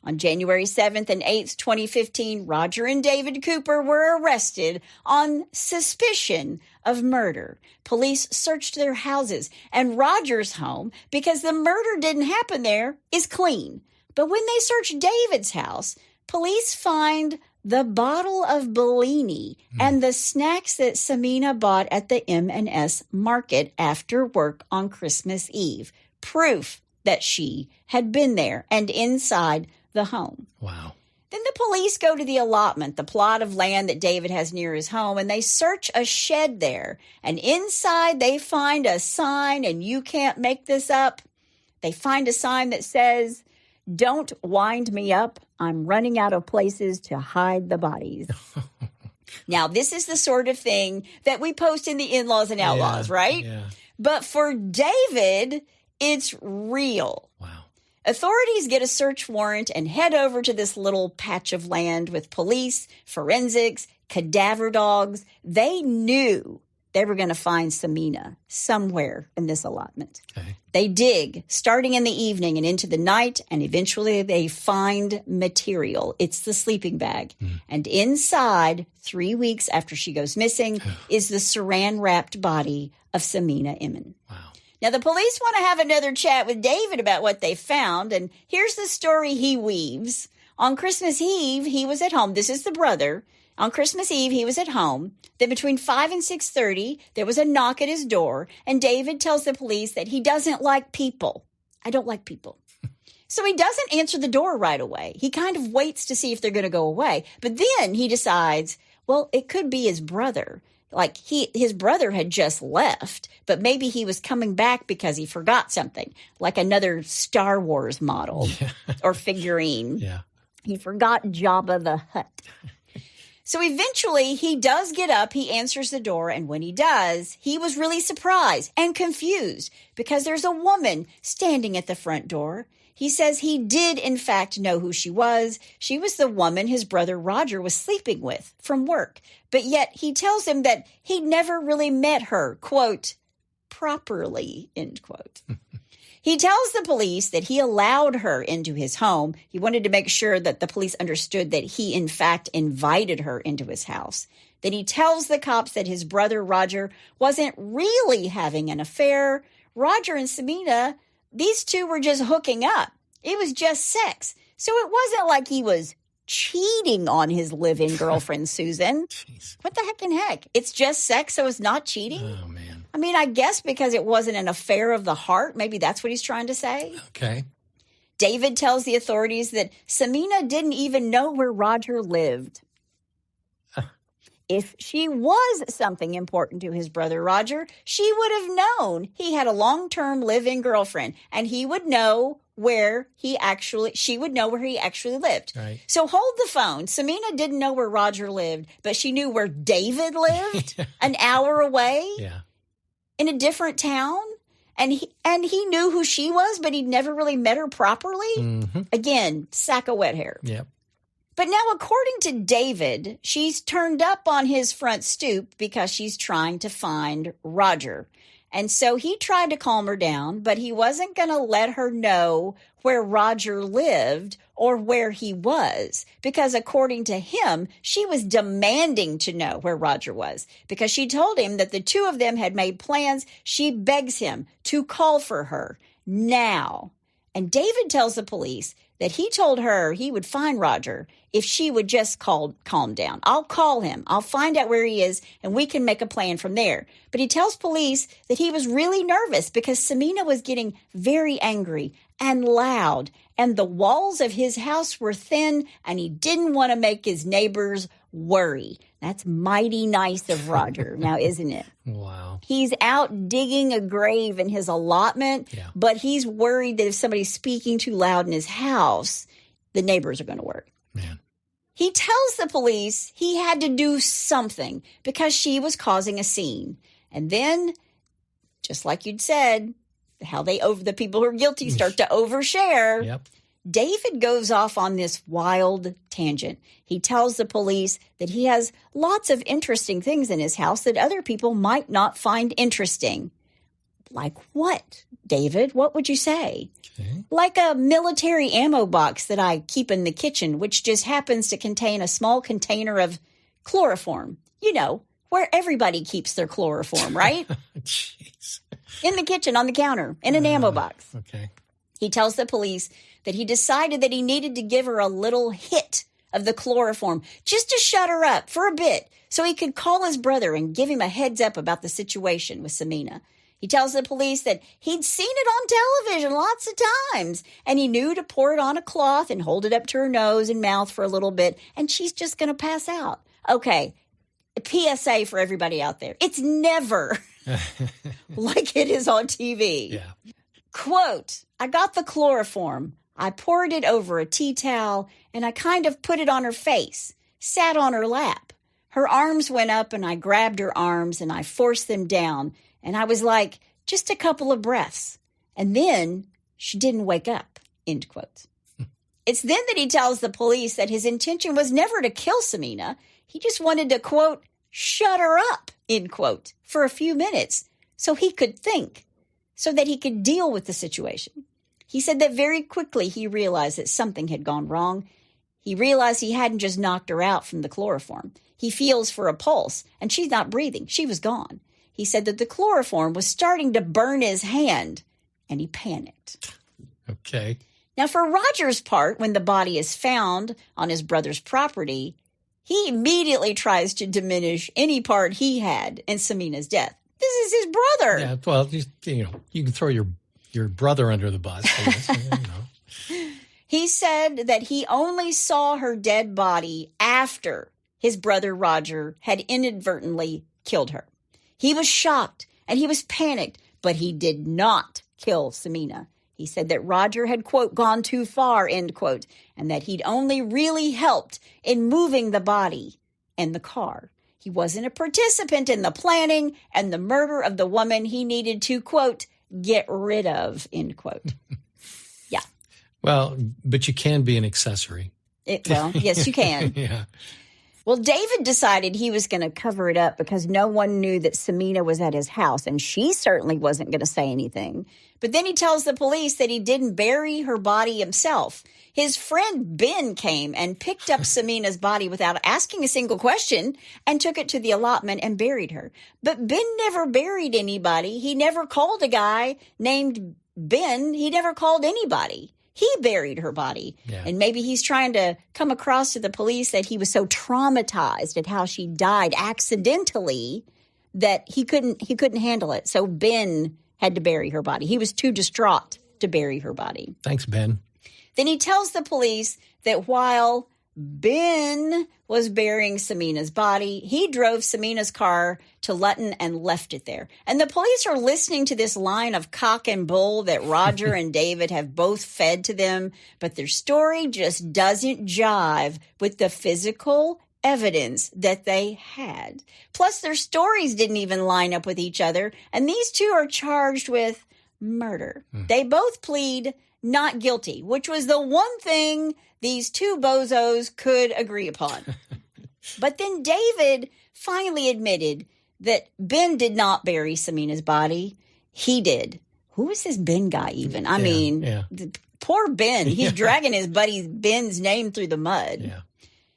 On January 7th and 8th, 2015, Roger and David Cooper were arrested on suspicion of murder. Police searched their houses, and Roger's home, because the murder didn't happen there, is clean. But when they search David's house, police find the bottle of Bellini and the snacks that Sameena bought at the M&S market after work on Christmas Eve. Proof that she had been there and inside the home. Wow. Then the police go to the allotment, the plot of land that David has near his home, and they search a shed there. And inside they find a sign, and you can't make this up. They find a sign that says, "Don't wind me up. I'm running out of places to hide the bodies." Now, this is the sort of thing that we post in the In-Laws and Outlaws, right? Yeah. But for David, it's real. Wow. Authorities get a search warrant and head over to this little patch of land with police, forensics, cadaver dogs. They knew they were going to find Sameena somewhere in this allotment. Okay. They dig, starting in the evening and into the night, and eventually they find material. It's the sleeping bag. And inside, 3 weeks after she goes missing, is the saran-wrapped body of Sameena Imam. Wow. Now, the police want to have another chat with David about what they found, and here's the story he weaves. On Christmas Eve, he was at home. This is the brother. On Christmas Eve, he was at home. Then between 5 and 6:30, there was a knock at his door, and David tells the police that he doesn't like people. I don't like people. So he doesn't answer the door right away. He kind of waits to see if they're going to go away. But then he decides, well, it could be his brother. Like his brother had just left, but maybe he was coming back because he forgot something, like another Star Wars model or figurine. Yeah. He forgot Jabba the Hutt. So eventually he does get up, he answers the door, and when he does, he was really surprised and confused because there's a woman standing at the front door. He says he did, in fact, know who she was. She was the woman his brother Roger was sleeping with from work. But yet he tells him that he'd never really met her, quote, properly, end quote. He tells the police that he allowed her into his home. He wanted to make sure that the police understood that he, in fact, invited her into his house. Then he tells the cops that his brother Roger wasn't really having an affair. Roger and Sameena, these two were just hooking up. It was just sex. So it wasn't like he was cheating on his live-in girlfriend, Susan. Jeez. What the heck in heck? It's just sex, so it's not cheating? Oh, man. I mean, I guess because it wasn't an affair of the heart. Maybe that's what he's trying to say. Okay. David tells the authorities that Sameena didn't even know where Roger lived. If she was something important to his brother Roger, she would have known he had a long-term live-in girlfriend, and he would know she would know where he actually lived. Right. So hold the phone. Sameena didn't know where Roger lived, but she knew where David lived an hour away. Yeah. In a different town. And he knew who she was, but he'd never really met her properly. Mm-hmm. Again, sack of wet hair. Yep. But now, according to David, she's turned up on his front stoop because she's trying to find Roger. And so he tried to calm her down, but he wasn't going to let her know where Roger lived or where he was, because according to him, she was demanding to know where Roger was, because she told him that the two of them had made plans. She begs him to call for her now. And David tells the police that he told her he would find Roger if she would just calm down. I'll call him. I'll find out where he is, and we can make a plan from there. But he tells police that he was really nervous because Sameena was getting very angry and loud, and the walls of his house were thin, and he didn't want to make his neighbors worry. That's mighty nice of Roger, now, isn't it? Wow. He's out digging a grave in his allotment, but he's worried that if somebody's speaking too loud in his house, the neighbors are going to worry. Man. He tells the police he had to do something because she was causing a scene. And then, just like you'd said, how the people who are guilty start to overshare. Yep. David goes off on this wild tangent. He tells the police that he has lots of interesting things in his house that other people might not find interesting. Like what, David? What would you say? Okay. Like a military ammo box that I keep in the kitchen, which just happens to contain a small container of chloroform. You know, where everybody keeps their chloroform, right? Jeez. In the kitchen, on the counter, in an ammo box. Okay. He tells the police that he decided that he needed to give her a little hit of the chloroform just to shut her up for a bit so he could call his brother and give him a heads up about the situation with Sameena. He tells the police that he'd seen it on television lots of times, and he knew to pour it on a cloth and hold it up to her nose and mouth for a little bit, and she's just going to pass out. Okay, a PSA for everybody out there. It's never like it is on TV. Yeah. Quote, I got the chloroform. I poured it over a tea towel, and I kind of put it on her face, sat on her lap. Her arms went up, and I grabbed her arms, and I forced them down, and I was like, just a couple of breaths. And then she didn't wake up, end quote. It's then that he tells the police that his intention was never to kill Sameena. He just wanted to, quote, shut her up, end quote, for a few minutes so he could think, so that he could deal with the situation. He said that very quickly he realized that something had gone wrong. He realized he hadn't just knocked her out from the chloroform. He feels for a pulse, and she's not breathing. She was gone. He said that the chloroform was starting to burn his hand, and he panicked. Okay. Now, for Roger's part, when the body is found on his brother's property, he immediately tries to diminish any part he had in Sameena's death. This is his brother. Yeah, well, you can throw your brother under the bus. He said that he only saw her dead body after his brother Roger had inadvertently killed her. He was shocked and he was panicked, but he did not kill Sameena. He said that Roger had, quote, gone too far, end quote, and that he'd only really helped in moving the body and the car. He wasn't a participant in the planning and the murder of the woman he needed to, quote, get rid of, end quote. Yeah. Well, but you can be an accessory. Yes, you can. Yeah. Well, David decided he was going to cover it up because no one knew that Sameena was at his house, and she certainly wasn't going to say anything. But then he tells the police that he didn't bury her body himself. His friend Ben came and picked up Sameena's body without asking a single question and took it to the allotment and buried her. But Ben never buried anybody. He never called a guy named Ben. He never called anybody. He buried her body. Yeah. And maybe he's trying to come across to the police that he was so traumatized at how she died accidentally that he couldn't handle it. So Ben had to bury her body. He was too distraught to bury her body. Thanks, Ben. Then he tells the police that while Ben was burying Sameena's body, he drove Sameena's car to Lutton and left it there. And the police are listening to this line of cock and bull that Roger and David have both fed to them, but their story just doesn't jive with the physical evidence that they had. Plus, their stories didn't even line up with each other, and these two are charged with murder. They both plead not guilty, which was the one thing these two bozos could agree upon. But then David finally admitted that Ben did not bury Samina's body. He did. Who is this Ben guy even? I mean, poor Ben. He's dragging his buddy Ben's name through the mud. Yeah.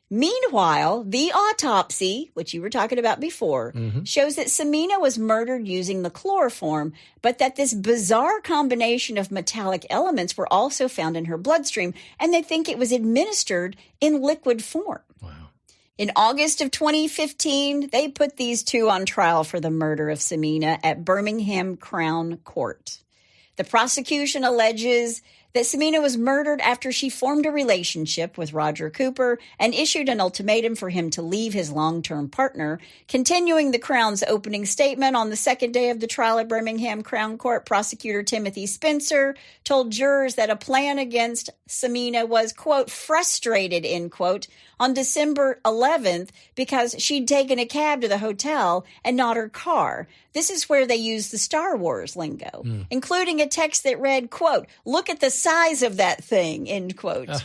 Meanwhile, the autopsy, which you were talking about before, shows that Sameena was murdered using the chloroform, but that this bizarre combination of metallic elements were also found in her bloodstream, and they think it was administered in liquid form. Wow. In August of 2015, they put these two on trial for the murder of Sameena at Birmingham Crown Court. The prosecution alleges that Sameena was murdered after she formed a relationship with Roger Cooper and issued an ultimatum for him to leave his long-term partner. Continuing the Crown's opening statement on the second day of the trial at Birmingham Crown Court, prosecutor Timothy Spencer told jurors that a plan against Sameena was, quote, frustrated, end quote, on December 11th because she'd taken a cab to the hotel and not her car. This is where they use the Star Wars lingo, including a text that read, quote, look at the size of that thing, end quote.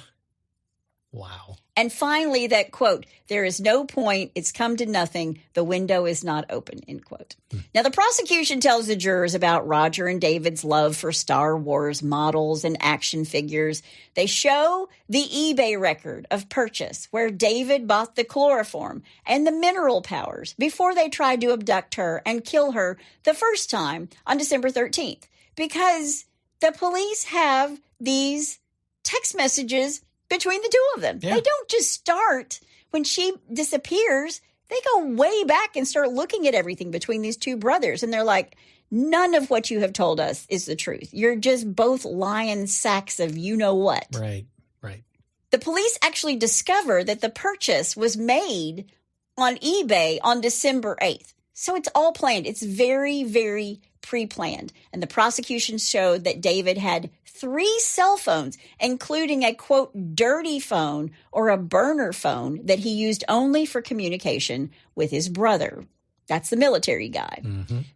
Wow. And finally, that quote, there is no point, it's come to nothing, the window is not open, end quote. Now, the prosecution tells the jurors about Roger and David's love for Star Wars models and action figures. They show the eBay record of purchase where David bought the chloroform and the mineral powers before they tried to abduct her and kill her the first time on December 13th, because the police have these text messages between the two of them. Yeah. They don't just start when she disappears. They go way back and start looking at everything between these two brothers. And they're like, none of what you have told us is the truth. You're just both lying sacks of you-know-what. Right, right. The police actually discover that the purchase was made on eBay on December 8th. So it's all planned. It's very, very pre-planned. And the prosecution showed that David had 3 cell phones, including a, quote, dirty phone or a burner phone that he used only for communication with his brother. That's the military guy.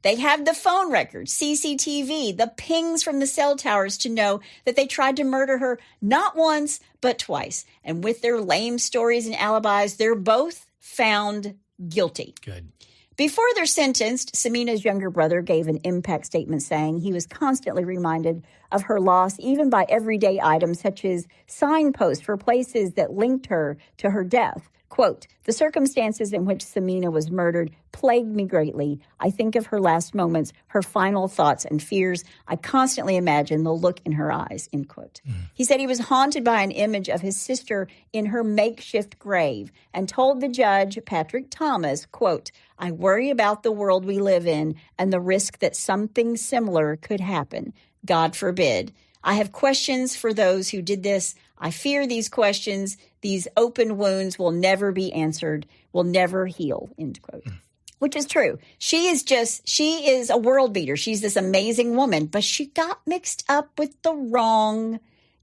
They have the phone records, CCTV, the pings from the cell towers to know that they tried to murder her not once, but twice. And with their lame stories and alibis, they're both found guilty. Good. Before they're sentenced, Sameena's younger brother gave an impact statement saying he was constantly reminded of her loss, even by everyday items such as signposts for places that linked her to her death. Quote, the circumstances in which Sameena was murdered plagued me greatly. I think of her last moments, her final thoughts and fears. I constantly imagine the look in her eyes, end quote. He said he was haunted by an image of his sister in her makeshift grave and told the judge, Patrick Thomas, quote, I worry about the world we live in and the risk that something similar could happen. God forbid. I have questions for those who did this. I fear these questions, these open wounds will never be answered, will never heal, end quote. Which is true. She is a world beater. She's this amazing woman, but she got mixed up with the wrong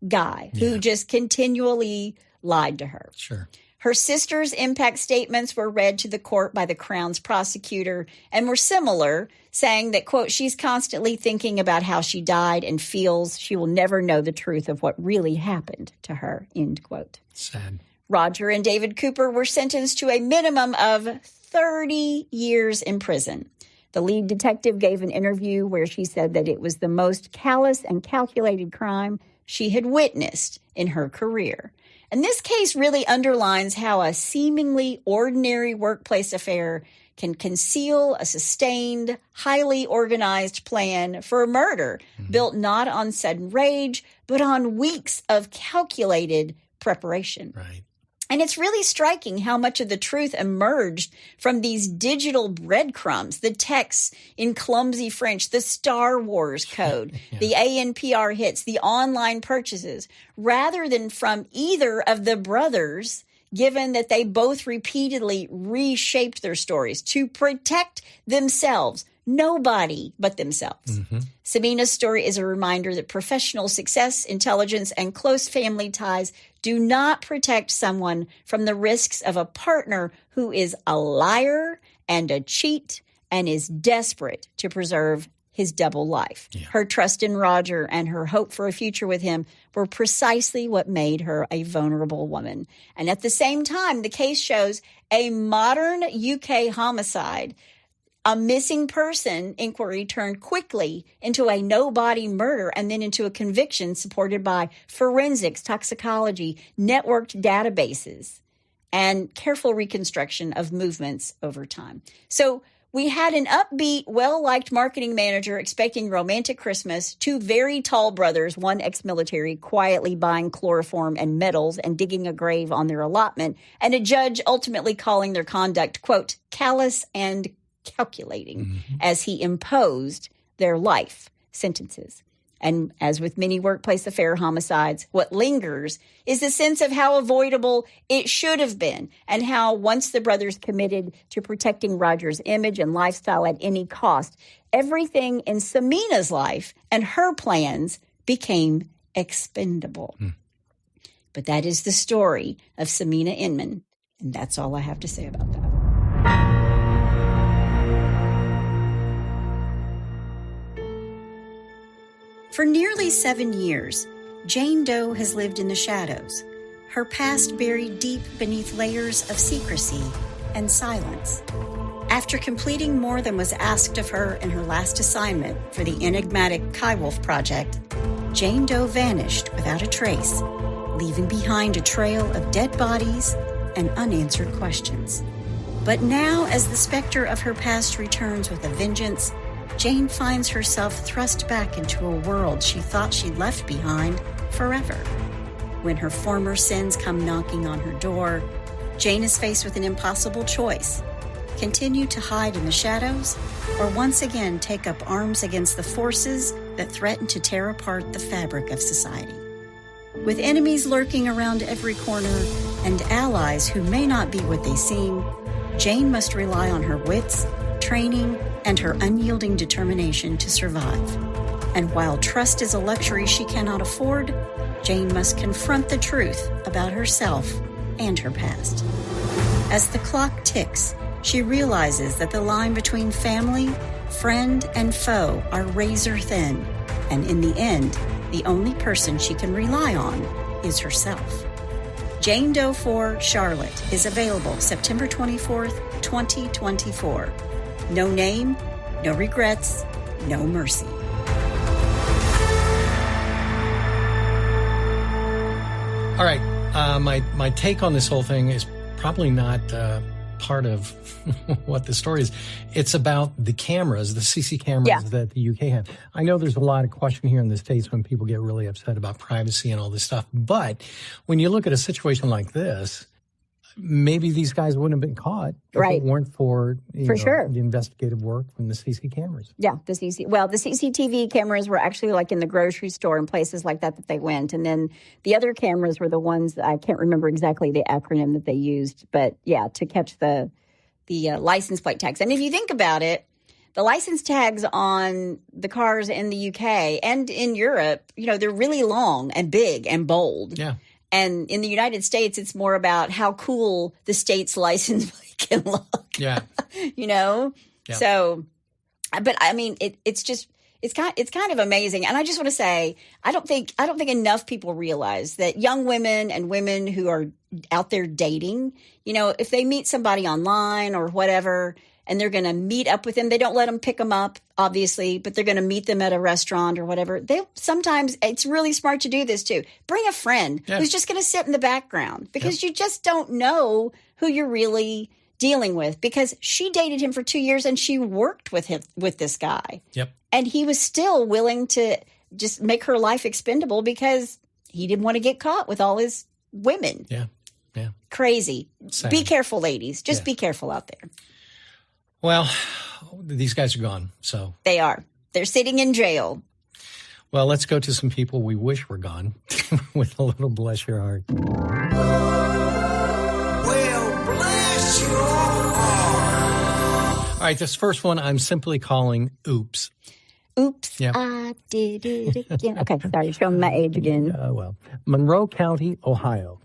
guy who just continually lied to her. Sure. Her sister's impact statements were read to the court by the Crown's prosecutor and were similar, saying that, quote, she's constantly thinking about how she died and feels she will never know the truth of what really happened to her, end quote. Sad. Roger and David Cooper were sentenced to a minimum of 30 years in prison. The lead detective gave an interview where she said that it was the most callous and calculated crime she had witnessed in her career. And this case really underlines how a seemingly ordinary workplace affair can conceal a sustained, highly organized plan for a murder built not on sudden rage, but on weeks of calculated preparation. Right. And it's really striking how much of the truth emerged from these digital breadcrumbs, the texts in clumsy French, the Star Wars code, the ANPR hits, the online purchases, rather than from either of the brothers, given that they both repeatedly reshaped their stories to protect themselves. Nobody but themselves. Sameena's story is a reminder that professional success, intelligence, and close family ties do not protect someone from the risks of a partner who is a liar and a cheat and is desperate to preserve his double life. Yeah. Her trust in Roger and her hope for a future with him were precisely what made her a vulnerable woman. And at the same time, the case shows a modern UK homicide. A missing person inquiry turned quickly into a no-body murder and then into a conviction supported by forensics, toxicology, networked databases, and careful reconstruction of movements over time. So we had an upbeat, well-liked marketing manager expecting romantic Christmas, two very tall brothers, one ex-military, quietly buying chloroform and medals and digging a grave on their allotment, and a judge ultimately calling their conduct, quote, callous and calculating as he imposed their life sentences. And as with many workplace affair homicides, what lingers is the sense of how avoidable it should have been and how once the brothers committed to protecting Roger's image and lifestyle at any cost, everything in Sameena's life and her plans became expendable. But that is the story of Sameena Imam, and that's all I have to say about that. For nearly 7 years, Jane Doe has lived in the shadows, her past buried deep beneath layers of secrecy and silence. After completing more than was asked of her in her last assignment for the enigmatic Kaiwolf project, Jane Doe vanished without a trace, leaving behind a trail of dead bodies and unanswered questions. But now, as the specter of her past returns with a vengeance, Jane finds herself thrust back into a world she thought she'd left behind forever. When her former sins come knocking on her door, Jane is faced with an impossible choice: continue to hide in the shadows, or once again take up arms against the forces that threaten to tear apart the fabric of society. With enemies lurking around every corner and allies who may not be what they seem, Jane must rely on her wits, training, and her unyielding determination to survive. And while trust is a luxury she cannot afford, Jane must confront the truth about herself and her past. As the clock ticks, she realizes that the line between family, friend, and foe are razor thin, and in the end, the only person she can rely on is herself. Jane Doe 4 Charlotte is available September 24th, 2024. No name, no regrets, no mercy. All right. My take on this whole thing is probably not part of what the story is. It's about the cameras, the CC cameras that the UK have. I know there's a lot of question here in the States when people get really upset about privacy and all this stuff. But when you look at a situation like this, maybe these guys wouldn't have been caught if it weren't for the investigative work from the CC cameras. Yeah, the CCTV cameras were actually like in the grocery store and places like that they went. And then the other cameras were the ones, I can't remember exactly the acronym that they used, but yeah, to catch the license plate tags. And if you think about it, the license tags on the cars in the UK and in Europe, they're really long and big and bold. Yeah. And in the United States, it's more about how cool the state's license plate can look. Yeah. Yeah. So, but I mean, it's kind of amazing. And I just want to say, I don't think enough people realize that young women and women who are out there dating, if they meet somebody online or whatever, and they're going to meet up with them. They don't let them pick them up, obviously, but they're going to meet them at a restaurant or whatever. Sometimes it's really smart to do this too. Bring a friend who's just going to sit in the background because you just don't know who you're really dealing with, because she dated him for 2 years and she worked with this guy. Yep. And he was still willing to just make her life expendable because he didn't want to get caught with all his women. Yeah. Yeah. Crazy. Sad. Be careful, ladies. Just be careful out there. Well, these guys are gone, so. They are. They're sitting in jail. Well, let's go to some people we wish were gone with a little bless your heart. Well, bless your heart. All right, this first one I'm simply calling Oops. Oops, yep. I did it again. Okay, sorry, showing my age again. Monroe County, Ohio.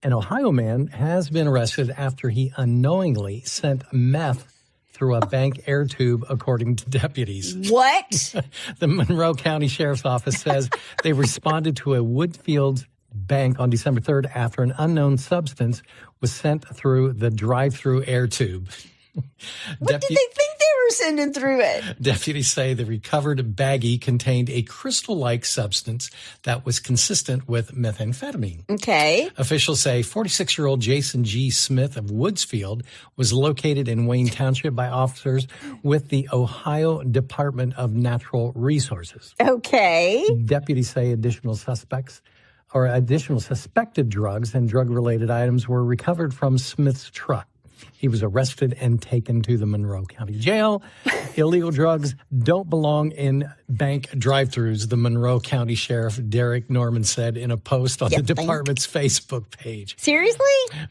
An Ohio man has been arrested after he unknowingly sent meth through a bank air tube, according to deputies. What? The Monroe County Sheriff's Office says they responded to a Woodfield bank on December 3rd after an unknown substance was sent through the drive-through air tube. What did they think they were sending through it? Deputies say the recovered baggie contained a crystal-like substance that was consistent with methamphetamine. Okay. Officials say 46-year-old Jason G. Smith of Woodsfield was located in Wayne Township by officers with the Ohio Department of Natural Resources. Okay. Deputies say additional suspected drugs and drug-related items were recovered from Smith's truck. He was arrested and taken to the Monroe County Jail. Illegal drugs don't belong in bank drive-thrus, the Monroe County Sheriff Derek Norman said in a post on the department's Facebook page. Seriously?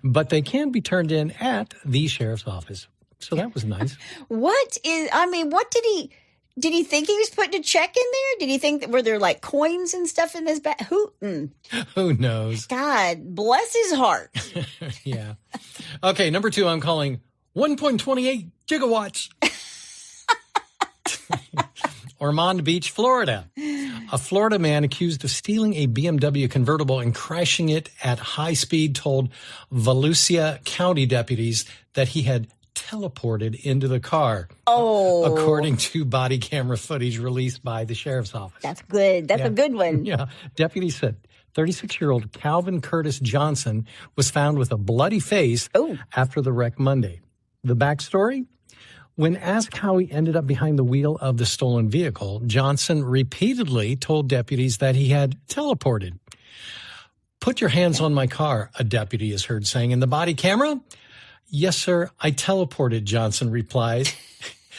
But they can be turned in at the sheriff's office. So that was nice. What did he think he was putting a check in there? Did he think that were there like coins and stuff in this bag? Who knows? God bless his heart. Yeah. Okay, number 2, I'm calling 1.28 gigawatts. Ormond Beach, Florida. A Florida man accused of stealing a BMW convertible and crashing it at high speed told Volusia County deputies that he had teleported into the car. Oh. According to body camera footage released by the sheriff's office. That's good. That's a good one. Yeah. Deputies said 36-year-old Calvin Curtis Johnson was found with a bloody face after the wreck Monday. The backstory? When asked how he ended up behind the wheel of the stolen vehicle, Johnson repeatedly told deputies that he had teleported. "Put your hands on my car," a deputy is heard saying in the body camera. "Yes, sir, I teleported," Johnson replied.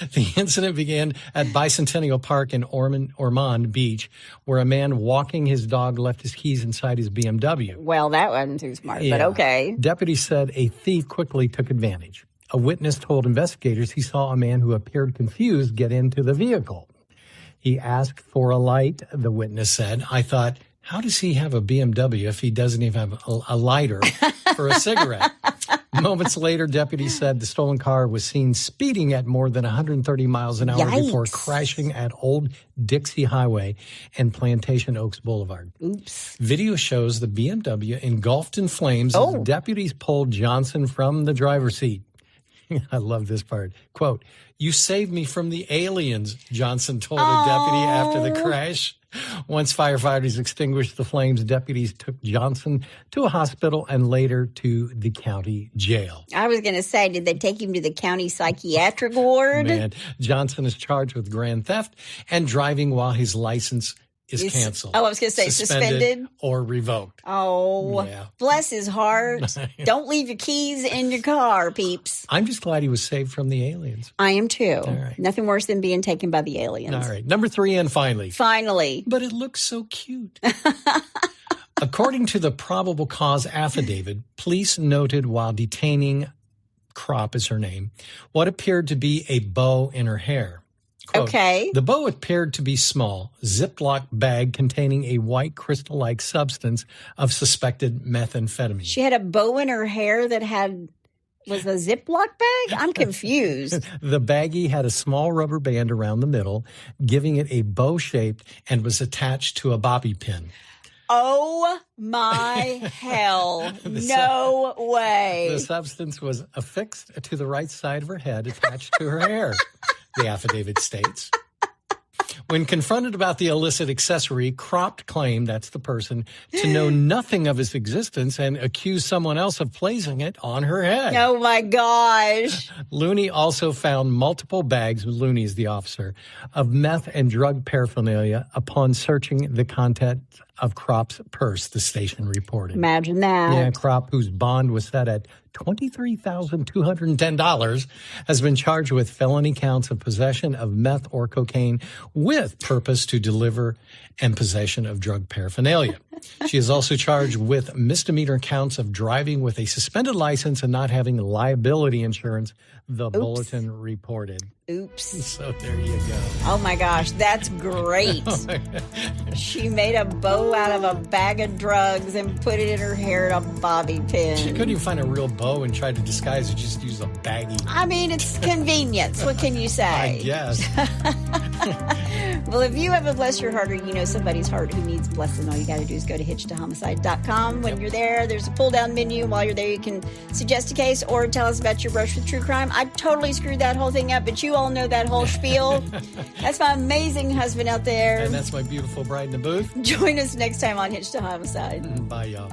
The incident began at Bicentennial Park in Ormond Beach, where a man walking his dog left his keys inside his BMW. Well, that wasn't too smart, but okay. Deputies said a thief quickly took advantage. A witness told investigators he saw a man who appeared confused get into the vehicle. He asked for a light, the witness said. "I thought, how does he have a BMW if he doesn't even have a lighter for a cigarette?" Moments later, deputies said the stolen car was seen speeding at more than 130 miles an hour before crashing at Old Dixie Highway and Plantation Oaks Boulevard. Oops. Video shows the BMW engulfed in flames as deputies pulled Johnson from the driver's seat. I love this part. Quote, "You saved me from the aliens," Johnson told a deputy after the crash. Once firefighters extinguished the flames, deputies took Johnson to a hospital and later to the county jail. I was going to say, did they take him to the county psychiatric ward? Man, Johnson is charged with grand theft and driving while his license is canceled. Oh, I was going to say suspended or revoked. Oh, yeah. Bless his heart. Don't leave your keys in your car, peeps. I'm just glad he was saved from the aliens. I am too. All right. Nothing worse than being taken by the aliens. All right. Number 3 and finally. Finally. But it looks so cute. According to the probable cause affidavit, police noted while detaining Crop is her name, what appeared to be a bow in her hair. Quote, okay. The bow appeared to be small, Ziploc bag containing a white crystal-like substance of suspected methamphetamine. She had a bow in her hair that was a Ziploc bag? I'm confused. The baggie had a small rubber band around the middle, giving it a bow shape and was attached to a bobby pin. Oh, my hell. No way. The substance was affixed to the right side of her head, attached to her hair, the affidavit states. When confronted about the illicit accessory, Cropped claimed, that's the person, to know nothing of its existence and accused someone else of placing it on her head. Oh, my gosh. Looney also found multiple bags, Looney is the officer, of meth and drug paraphernalia upon searching the contents of Cropp's purse, the station reported. Imagine that. Yeah, Cropp, whose bond was set at $23,210, has been charged with felony counts of possession of meth or cocaine with purpose to deliver and possession of drug paraphernalia. She is also charged with misdemeanor counts of driving with a suspended license and not having liability insurance, the bulletin reported. Oops. So there you go. Oh my gosh, that's great. She made a bow out of a bag of drugs and put it in her hair at a bobby pin. She couldn't even find a real bow and tried to disguise it, just use a baggie. I mean, it's convenience. What can you say? I guess. Well, if you have a bless your heart or you know somebody's heart who needs blessing, all you got to do is go to hitchtohomicide.com. When you're there, there's a pull-down menu. While you're there, you can suggest a case or tell us about your brush with true crime. I totally screwed that whole thing up, but you all know that whole spiel. That's my amazing husband out there. And that's my beautiful bride in the booth. Join us next time on Hitch to Homicide. Bye, y'all.